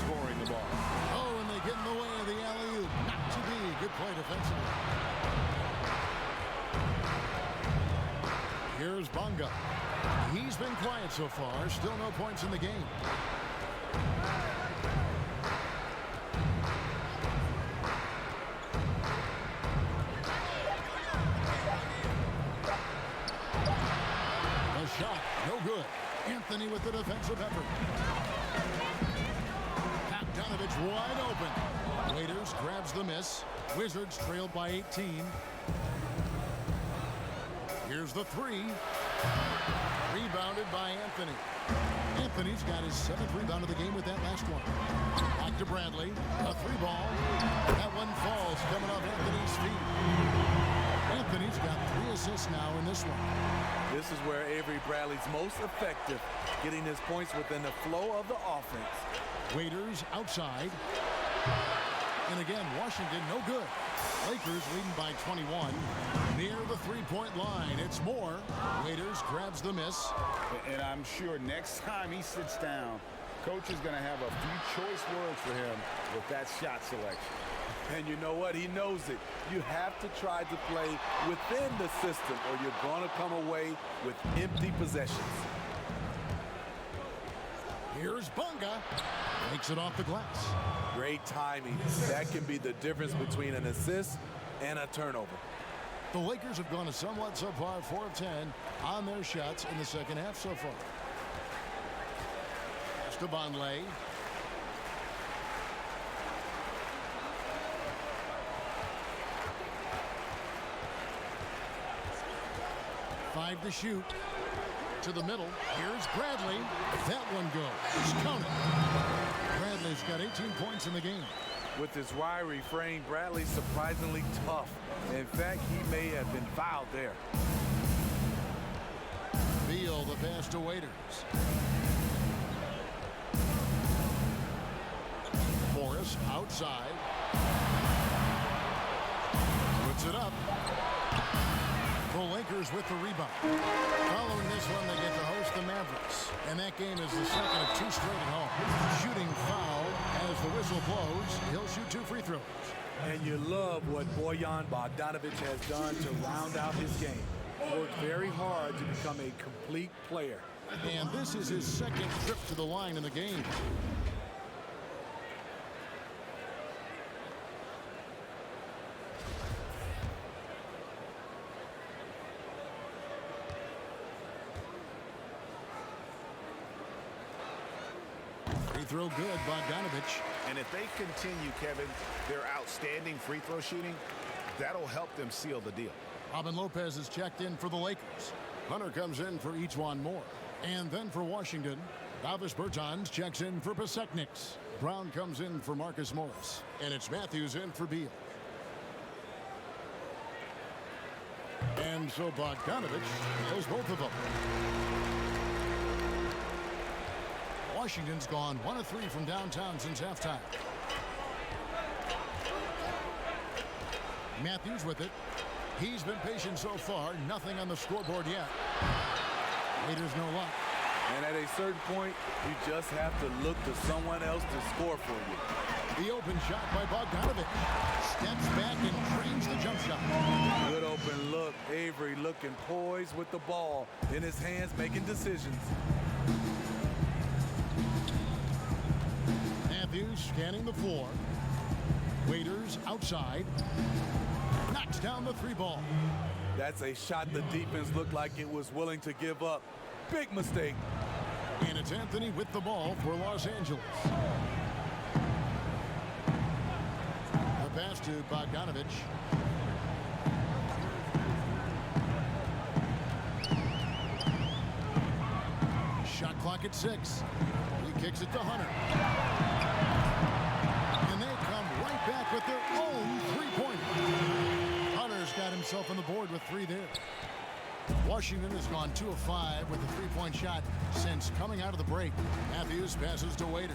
scoring the ball. Oh, and they get in the way of the alley-oop. Not to be. Good play defensively. Here's Bonga. He's been quiet so far. Still no points in the game. Shot, no good. Anthony with the defensive effort. Bogdanovich wide open. Waiters grabs the miss. Wizards trailed by 18. Here's the three. Rebounded by Anthony. Anthony's got his 7th rebound of the game with that last one. Back to Bradley. A 3-ball. That one falls coming off Anthony's feet. Anthony's got 3 assists now in this one. This is where Avery Bradley's most effective, getting his points within the flow of the offense. Waiters outside. And again, Washington no good. Lakers leading by 21. Near the 3-point line. It's more. Waiters grabs the miss. And I'm sure next time he sits down, coach is going to have a few choice words for him with that shot selection. And you know what? He knows it. You have to try to play within the system or you're going to come away with empty possessions. Here's Bonga. Makes it off the glass. Great timing. That can be the difference between an assist and a turnover. The Lakers have gone a somewhat subpar 4 of 10 on their shots in the second half so far. To Vonleh. Five to shoot. To the middle. Here's Bradley. That one goes. Count it. Bradley's got 18 points in the game. With his wiry frame, Bradley's surprisingly tough. In fact, he may have been fouled there. Beal, the pass to Waiters. Morris outside. Puts it up. The Lakers with the rebound. Following this one, they get to host the Mavericks. And that game is the second of 2 straight at home. Shooting foul as the whistle blows. He'll shoot 2 free throws. And you love what Bojan Bogdanovic has done to round out his game. Worked very hard to become a complete player. And this is his 2nd trip to the line in the game. Throw good, Bogdanovich. And if they continue, Kevin, their outstanding free throw shooting, that'll help them seal the deal. Robin Lopez is checked in for the Lakers. Hunter comes in for Ejuan Moore. And then for Washington, Davis Bertans checks in for Pasechniks. Brown comes in for Marcus Morris. And it's Matthews in for Beal. And so Bogdanovich knows both of them. Washington's gone 1 of 3 from downtown since halftime. Matthews with it. He's been patient so far. Nothing on the scoreboard yet. Waiters no luck. And at a certain point, you just have to look to someone else to score for you. The open shot by Bogdanovich. Steps back and trains the jump shot. Good open look. Avery looking poised with the ball in his hands, making decisions. Matthews scanning the floor. Waiters outside. Knocks down the 3-ball. That's a shot the defense looked like it was willing to give up. Big mistake. And it's Anthony with the ball for Los Angeles. The pass to Bogdanovich. Shot clock at 6. He kicks it to Hunter. And they come right back with their own 3-pointer. Hunter's got himself on the board with 3 there. Washington has gone 2 of 5 with a 3-point shot since coming out of the break. Matthews passes to Waiters.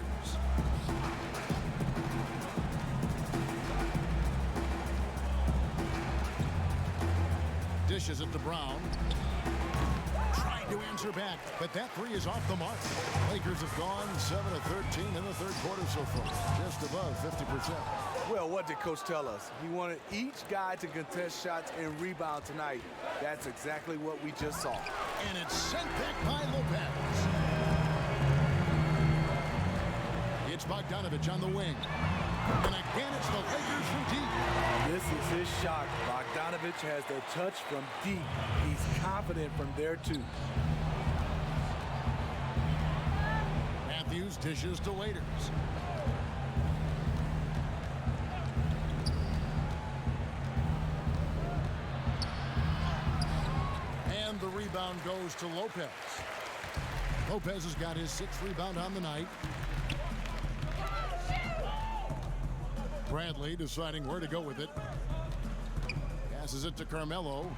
Dishes it to Brown. Trying to answer back, but that three is off the mark. Lakers have gone 7 of 13 in the third quarter so far, just above 50%. Well, what did Coach tell us? He wanted each guy to contest shots and rebound tonight. That's exactly what we just saw. And it's sent back by Lopez. It's Bogdanovich on the wing. And again, it's the Lakers from deep. This is his shot. Bogdanovich has the touch from deep. He's confident from there, too. Matthews dishes to Waiters. And the rebound goes to Lopez. Lopez has got his 6th rebound on the night. Bradley deciding where to go with it. Passes it to Carmelo.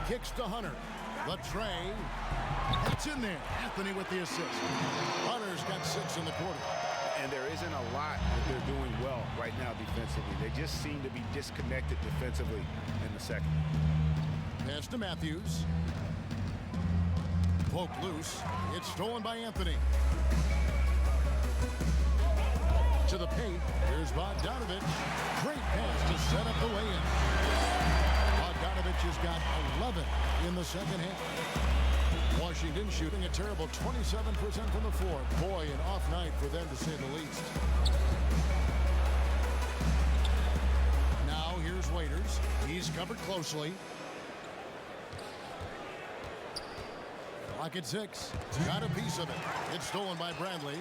Kicks to Hunter. The tray. That's in there. Anthony with the assist. Hunter's got 6 in the quarter. And there isn't a lot that they're doing well right now defensively. They just seem to be disconnected defensively in the second. Pass to Matthews. Poke loose. It's stolen by Anthony. To the paint. Here's Bogdanovich. Great pass to set up the lay-in. Bogdanovich has got 11 in the second half. Washington shooting a terrible 27% from the floor. Boy, an off night for them to say the least. Now here's Waiters. He's covered closely. Clock at 6. Got a piece of it. It's stolen by Bradley.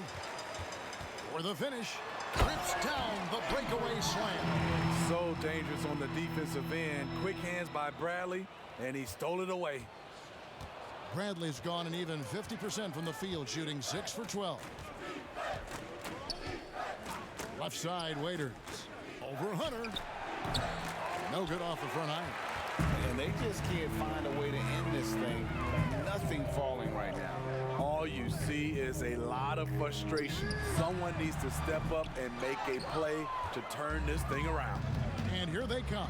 For the finish. Rips down the breakaway slam. So dangerous on the defensive end. Quick hands by Bradley, and he stole it away. Bradley's gone an even 50% from the field, shooting 6 for 12. Left side, Waiters. Over Hunter. No good off the front iron. And they just can't find a way to end this thing. Nothing falling right now. All you see is a lot of frustration. Someone needs to step up and make a play to turn this thing around. And here they come.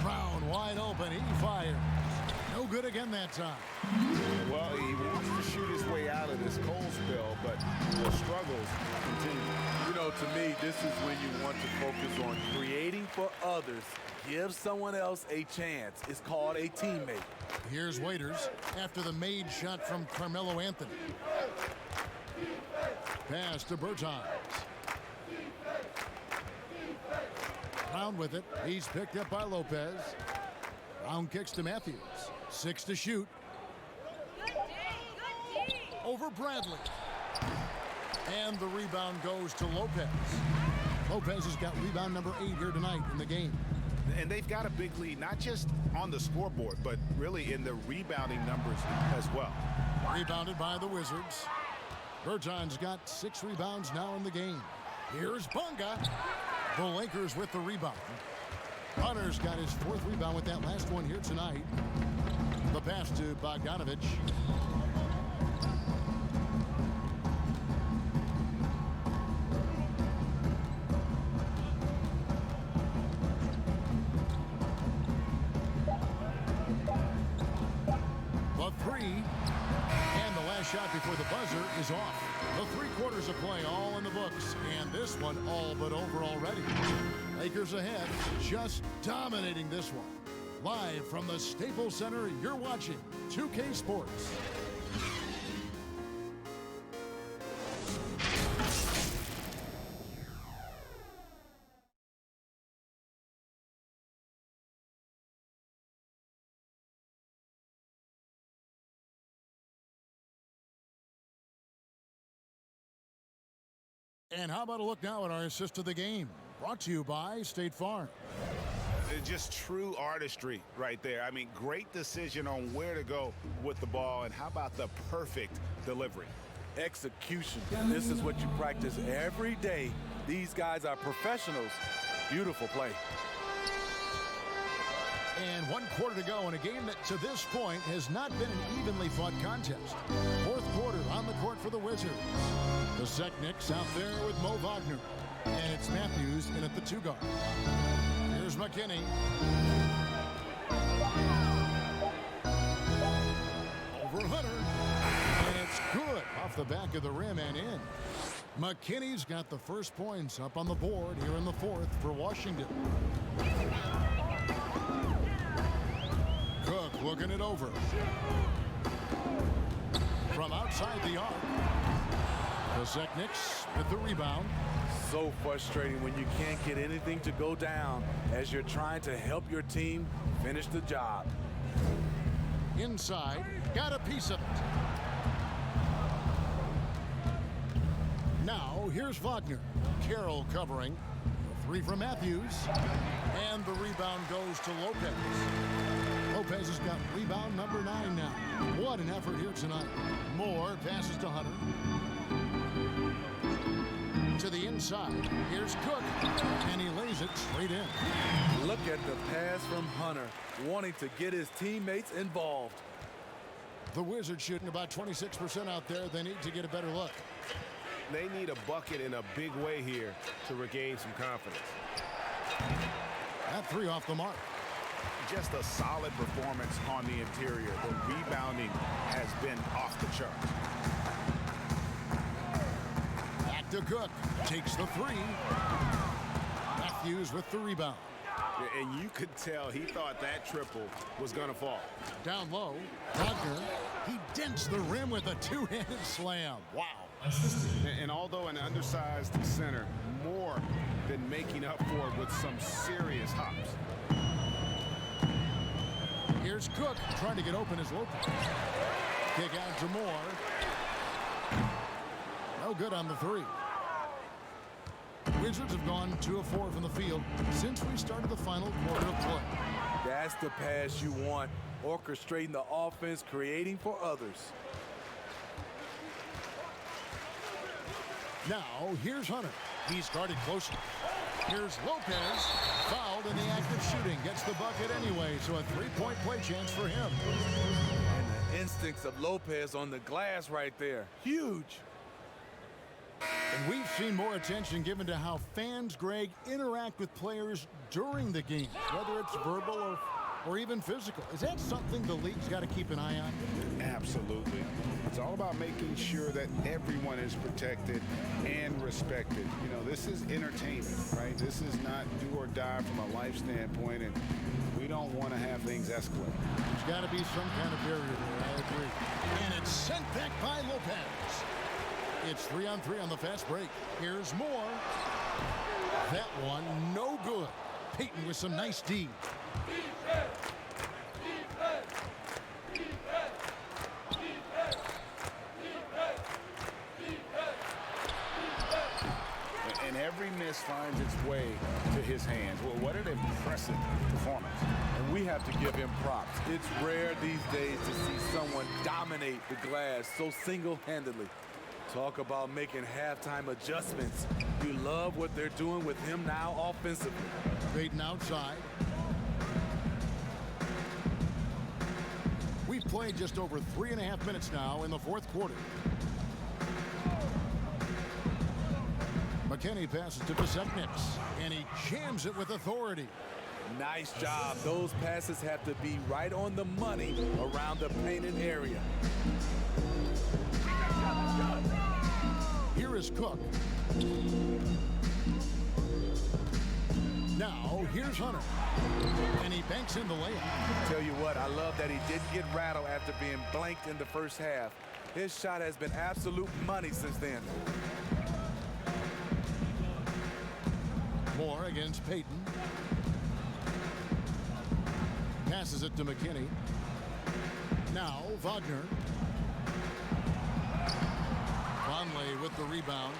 Brown wide open. He fires. No good again that time. Well, he wants to shoot his way out of this cold spell, but the struggles continue. You know, to me, this is when you want to focus on creating for others. Give someone else a chance. It's called a teammate. Here's Waiters after the made shot from Carmelo Anthony. Pass to Bertans. Brown with it. He's picked up by Lopez. Brown kicks to Matthews. 6 to shoot. Over Bradley. And the rebound goes to Lopez. Lopez has got rebound number 8 here tonight in the game. And they've got a big lead, not just on the scoreboard, but really in the rebounding numbers as well. Rebounded by the Wizards. Bertans got 6 rebounds now in the game. Here's Bunga. The Lakers with the rebound. Hunter's got his 4th rebound with that last one here tonight. The pass to Bogdanovich. The 3. And the last shot before the buzzer is off. The 3 quarters of play all in the books. And this one all but over already. Lakers ahead, just dominating this one. Live from the Staples Center, you're watching 2K Sports. And how about a look now at our assist of the game? Brought to you by State Farm. Just true artistry right there. I mean, great decision on where to go with the ball, and how about the perfect delivery? Execution. This is what you practice every day. These guys are professionals. Beautiful play. And 1 quarter to go in a game that to this point has not been an evenly fought contest. 4th quarter on the court for the Wizards. The Sekniks out there with Mo Wagner. And it's Matthews in at the 2 guard. Here's McKinney. for Hunter. And it's good off the back of the rim and in. McKinney's got the first points up on the board here in the fourth for Washington. Cook looking it over. From outside the arc. Kosekniks with the rebound. So frustrating when you can't get anything to go down as you're trying to help your team finish the job. Inside, got a piece of it. Now, here's Wagner. Carroll covering. The three from Matthews. And the rebound goes to Lopez. Lopez has got rebound number 9 now. What an effort here tonight. Moore passes to Hunter. To the inside. Here's Cook. And he lays it straight in. Look at the pass from Hunter, wanting to get his teammates involved. The Wizards shooting about 26% out there. They need to get a better look. They need a bucket in a big way here to regain some confidence. That three off the mark. Just a solid performance on the interior. The rebounding has been off the charts. Back to Cook. Takes the three. Matthews with the rebound. And you could tell he thought that triple was going to fall. Down low. Wagner. He dents the rim with a two-handed slam. Wow. And although an undersized center, more than making up for it with some serious hops. Here's Cook trying to get open as Lopez. Kick out to Moore. No good on the three. Wizards have gone 2 of 4 from the field since we started the final quarter of play. That's the pass you want, orchestrating the offense, creating for others. Now, here's Hunter. He's guarded closely. Here's Lopez. Fouled in the act of shooting. Gets the bucket anyway, so a three-point play chance for him. And the instincts of Lopez on the glass right there. Huge. And we've seen more attention given to how fans, Greg, interact with players during the game, whether it's verbal or even physical. Is that something the league's got to keep an eye on? Absolutely. It's all about making sure that everyone is protected and respected. You know, this is entertainment, right? This is not do or die from a life standpoint, and we don't want to have things escalate. There's got to be some kind of barrier there, I agree. And it's sent back by Lopez. It's 3-on-3 on the fast break. Here's Moore. That one, no good. Payton with some nice D. And every miss finds its way to his hands. Well, what an impressive performance. And we have to give him props. It's rare these days to see someone dominate the glass so single-handedly. Talk about making halftime adjustments. You love what they're doing with him now offensively. Payton outside. We've played just over 3.5 minutes now in the fourth quarter. McKinney passes to Kosekniks, and he jams it with authority. Nice job. Those passes have to be right on the money around the painted area. Here is Cook. Now, here's Hunter. And he banks in the layup. Tell you what, I love that he didn't get rattled after being blanked in the first half. His shot has been absolute money since then. Moore against Payton. Passes it to McKinney. Now, Wagner. Vonleh with the rebound.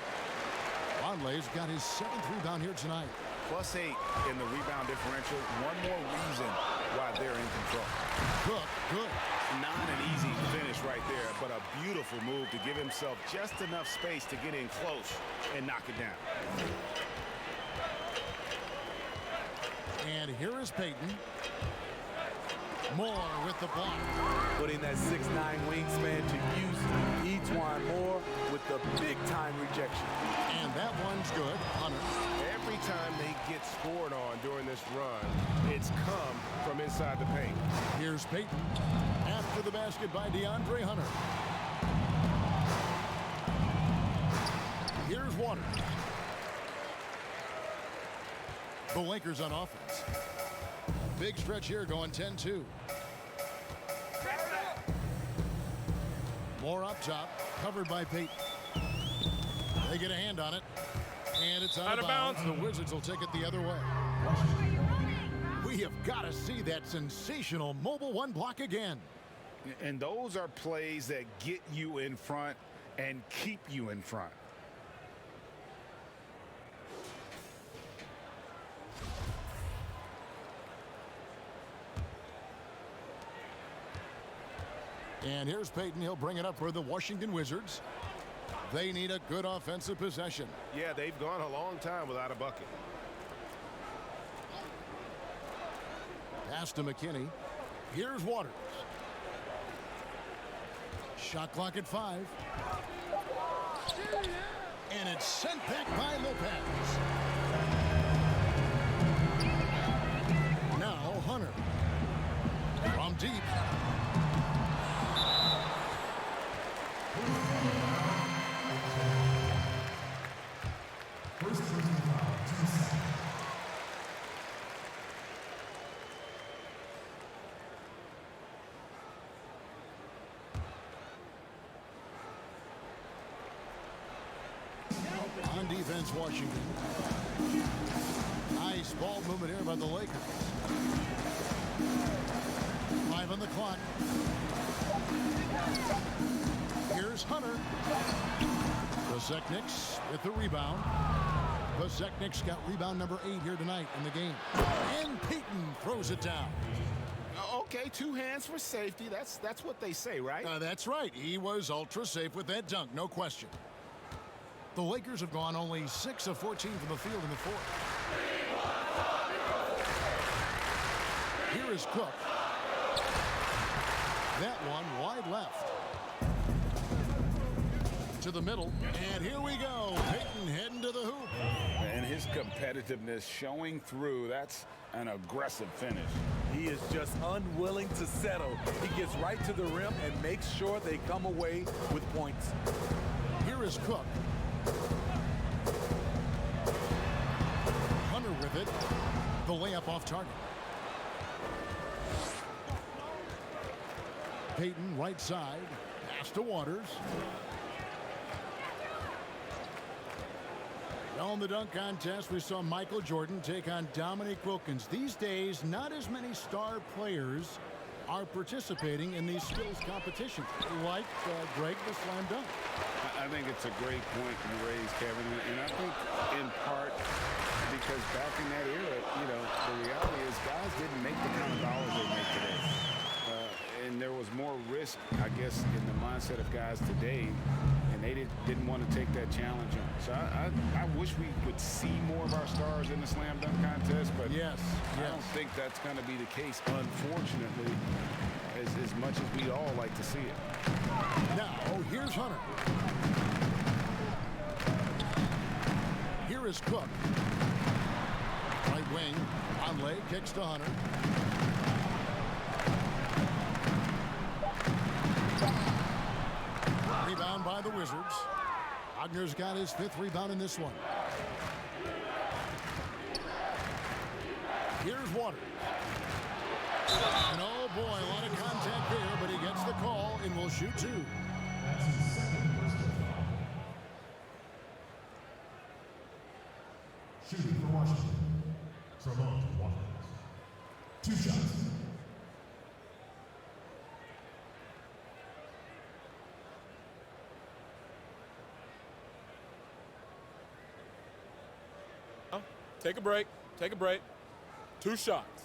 Vonleh's got his 7th rebound here tonight. +8 in the rebound differential. One more reason why they're in control. Cook, good. Not an easy finish right there, but a beautiful move to give himself just enough space to get in close and knock it down. And here is Payton. Moore with the block. Putting that 6'9" wingspan to use E'Twaun Moore with the big-time rejection. And that one's good. Hunter. every time they get scored on during this run, it's come from inside the paint. Here's Payton. After the basket by DeAndre Hunter. Here's Waters. The Lakers on offense. Big stretch here going 10-2. More up top, covered by Payton. They get a hand on it, and it's out of bounds. The Wizards will take it the other way. We have got to see that sensational mobile one block again. And those are plays that get you in front and keep you in front. And here's Payton. He'll bring it up for the Washington Wizards. They need a good offensive possession. Yeah, they've gone a long time without a bucket. Pass to McKinney. Here's Waters. Shot clock at 5. And it's sent back by Lopez. Now Hunter. From deep. First personal foul, 2 seconds. On defense, Washington. Nice ball movement here by the Lakers. 5 on the clock. Here's Hunter. Besekniks with the rebound. Besekniks got rebound number 8 here tonight in the game. And Payton throws it down. Okay, 2 hands for safety. That's what they say, right? That's right. He was ultra safe with that dunk, no question. The Lakers have gone only 6 of 14 from the field in the fourth. Here is Cook. That one wide left. To the middle, and here we go. Payton heading to the hoop. And his competitiveness showing through. That's an aggressive finish. He is just unwilling to settle. He gets right to the rim and makes sure they come away with points. Here is Cook. Hunter with it. The layup off target. Payton right side. Pass to Waters. On the dunk contest, we saw Michael Jordan take on Dominique Wilkins. These days, not as many star players are participating in these skills competitions, like Greg the slam dunk. I think it's a great point you raised, Kevin, and I think in part because back in that era, you know, the reality is guys didn't make the kind of dollars they make today. And there was more risk, I guess, in the mindset of guys today, and they didn't want to take that challenge on. So I wish we would see more of our stars in the slam dunk contest, but yes. I don't think that's going to be the case, unfortunately, as much as we'd all like to see it. Now, here's Hunter. Here is Cook. Right wing, Conley kicks to Hunter. Rebound by the Wizards. Wagner's got his 5th rebound in this one. Here's Waters. And oh boy, a lot of contact there, but he gets the call and will shoot 2. That's his second personal foul. Shooting for Washington. Tremont Waters. 2 shots. Take a break. Take a break. 2 shots.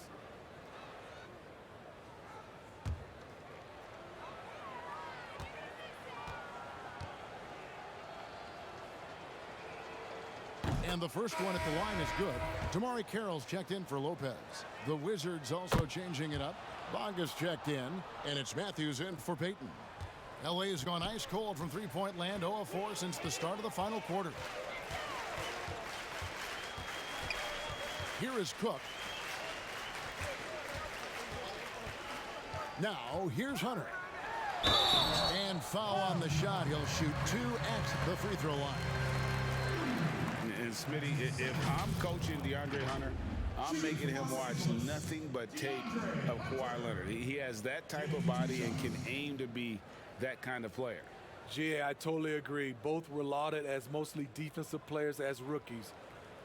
And the first one at the line is good. Damari Carroll's checked in for Lopez. The Wizards also changing it up. Bonga's checked in, and it's Matthews in for Payton. LA has gone ice cold from three-point land, 0 of 4 since the start of the final quarter. Here is Cook. Now, here's Hunter. And foul on the shot. He'll shoot 2 at the free throw line. And Smitty, if I'm coaching DeAndre Hunter, I'm making him watch nothing but tape of Kawhi Leonard. He has that type of body and can aim to be that kind of player. GA, I totally agree. Both were lauded as mostly defensive players as rookies.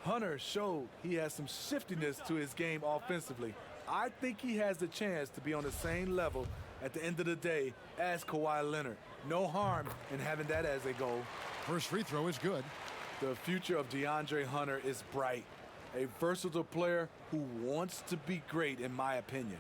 Hunter showed he has some shiftiness to his game offensively. I think he has the chance to be on the same level at the end of the day as Kawhi Leonard. No harm in having that as a goal. First free throw is good. The future of DeAndre Hunter is bright. A versatile player who wants to be great, in my opinion.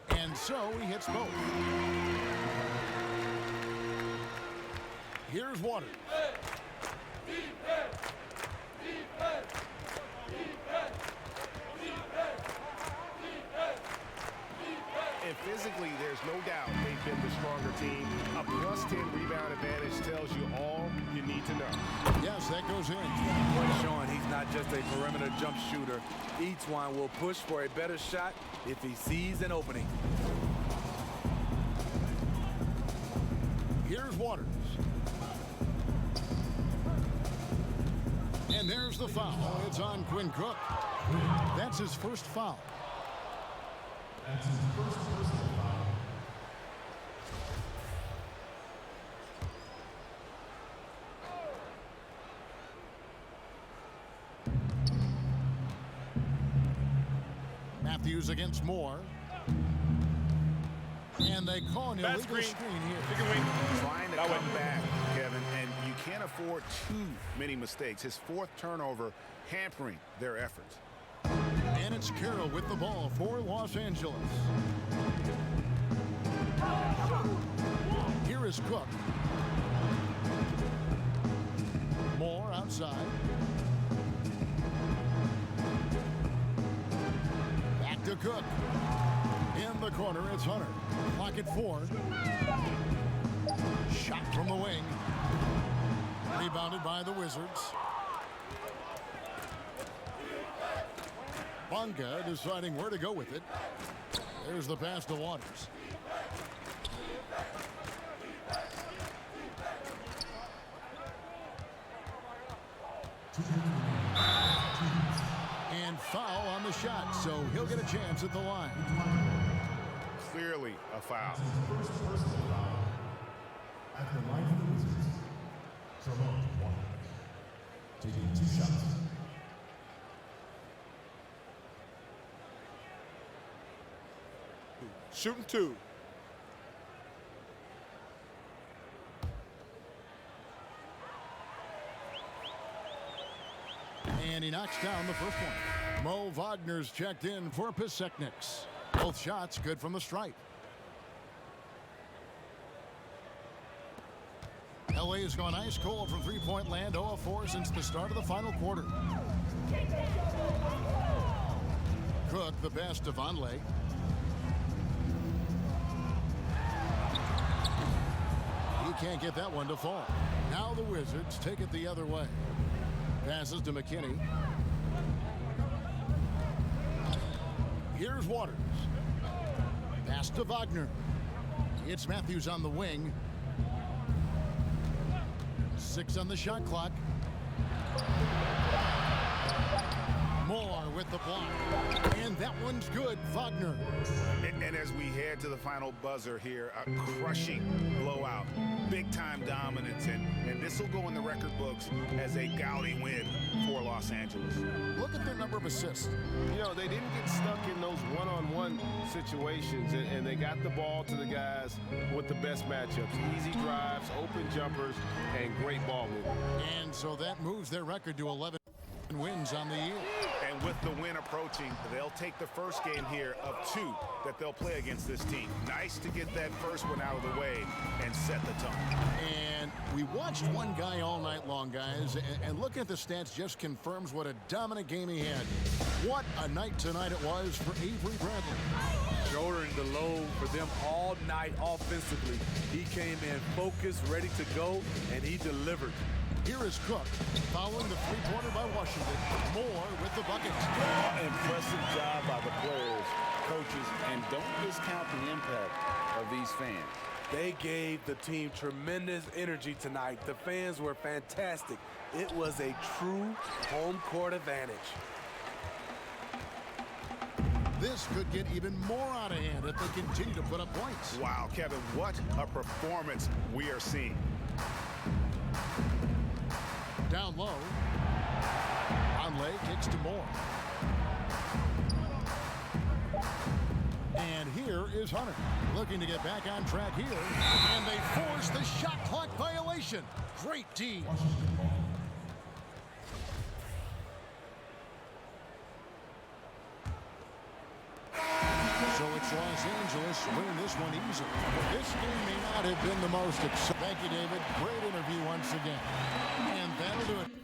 And so he hits both. Here's Waters. And physically, there's no doubt they've been the stronger team. A +10 rebound advantage tells you all you need to know. Yes, that goes in. Showing he's not just a perimeter jump shooter. Each one will push for a better shot if he sees an opening. Here's Waters. And there's the foul. It's on Quinn Cook. That's his first foul. That's his first personal foul. Matthews against Moore. And they call an illegal screen here. Trying to come back, Kevin, and you can't afford too many mistakes. His 4th turnover hampering their efforts. And it's Carroll with the ball for Los Angeles. Here is Cook. Moore outside. Back to Cook. In the corner, it's Hunter. Clock at 4. Shot from the wing. Rebounded by the Wizards. Bonga deciding where to go with it. There's the pass to Waters. And foul on the shot, so he'll get a chance at the line. Clearly a foul. First personal foul at the line for the Wizards. Tremont Waters taking 2 shots. Shooting 2. And he knocks down the first one. Mo Wagner's checked in for Pisecniks. Both shots good from the stripe. LA has gone ice cold from three-point land, 0 of 4 since the start of the final quarter. Cook, the pass to Vonleh. He can't get that one to fall. Now the Wizards take it the other way. Passes to McKinney. Here's Waters. Pass to Wagner. It's Matthews on the wing. 6 on the shot clock. Moore with the block. And that one's good. Wagner. And as we head to the final buzzer here, a crushing blowout. Big-time dominance. And this will go in the record books as a gaudy win for Los Angeles. Look at their number of assists. You know, they didn't get stuck in those one-on-one situations, and they got the ball to the guys with the best matchups. Easy drives, open jumpers, and great ball movement. And so that moves their record to 11 wins on the year. And with the win approaching, they'll take the first game here of 2 that they'll play against this team. Nice to get that first one out of the way and set the tone. And we watched one guy all night long, guys, and looking at the stats just confirms what a dominant game he had. What a night tonight it was for Avery Bradley. Shouldering the load for them all night offensively. He came in focused, ready to go, and he delivered. Here is Cook, following the three-pointer by Washington. Moore with the bucket. Impressive job by the players, coaches, and don't discount the impact of these fans. They gave the team tremendous energy tonight. The fans were fantastic. It was a true home court advantage. This could get even more out of hand if they continue to put up points. Wow, Kevin, what a performance we are seeing. Down low. Conley kicks to Moore. And here is Hunter looking to get back on track here. And they force the shot clock violation. Great team. So it's Los Angeles winning this one easily. This game may not have been the most exciting. Thank you, David. Great interview once again. And that'll do it.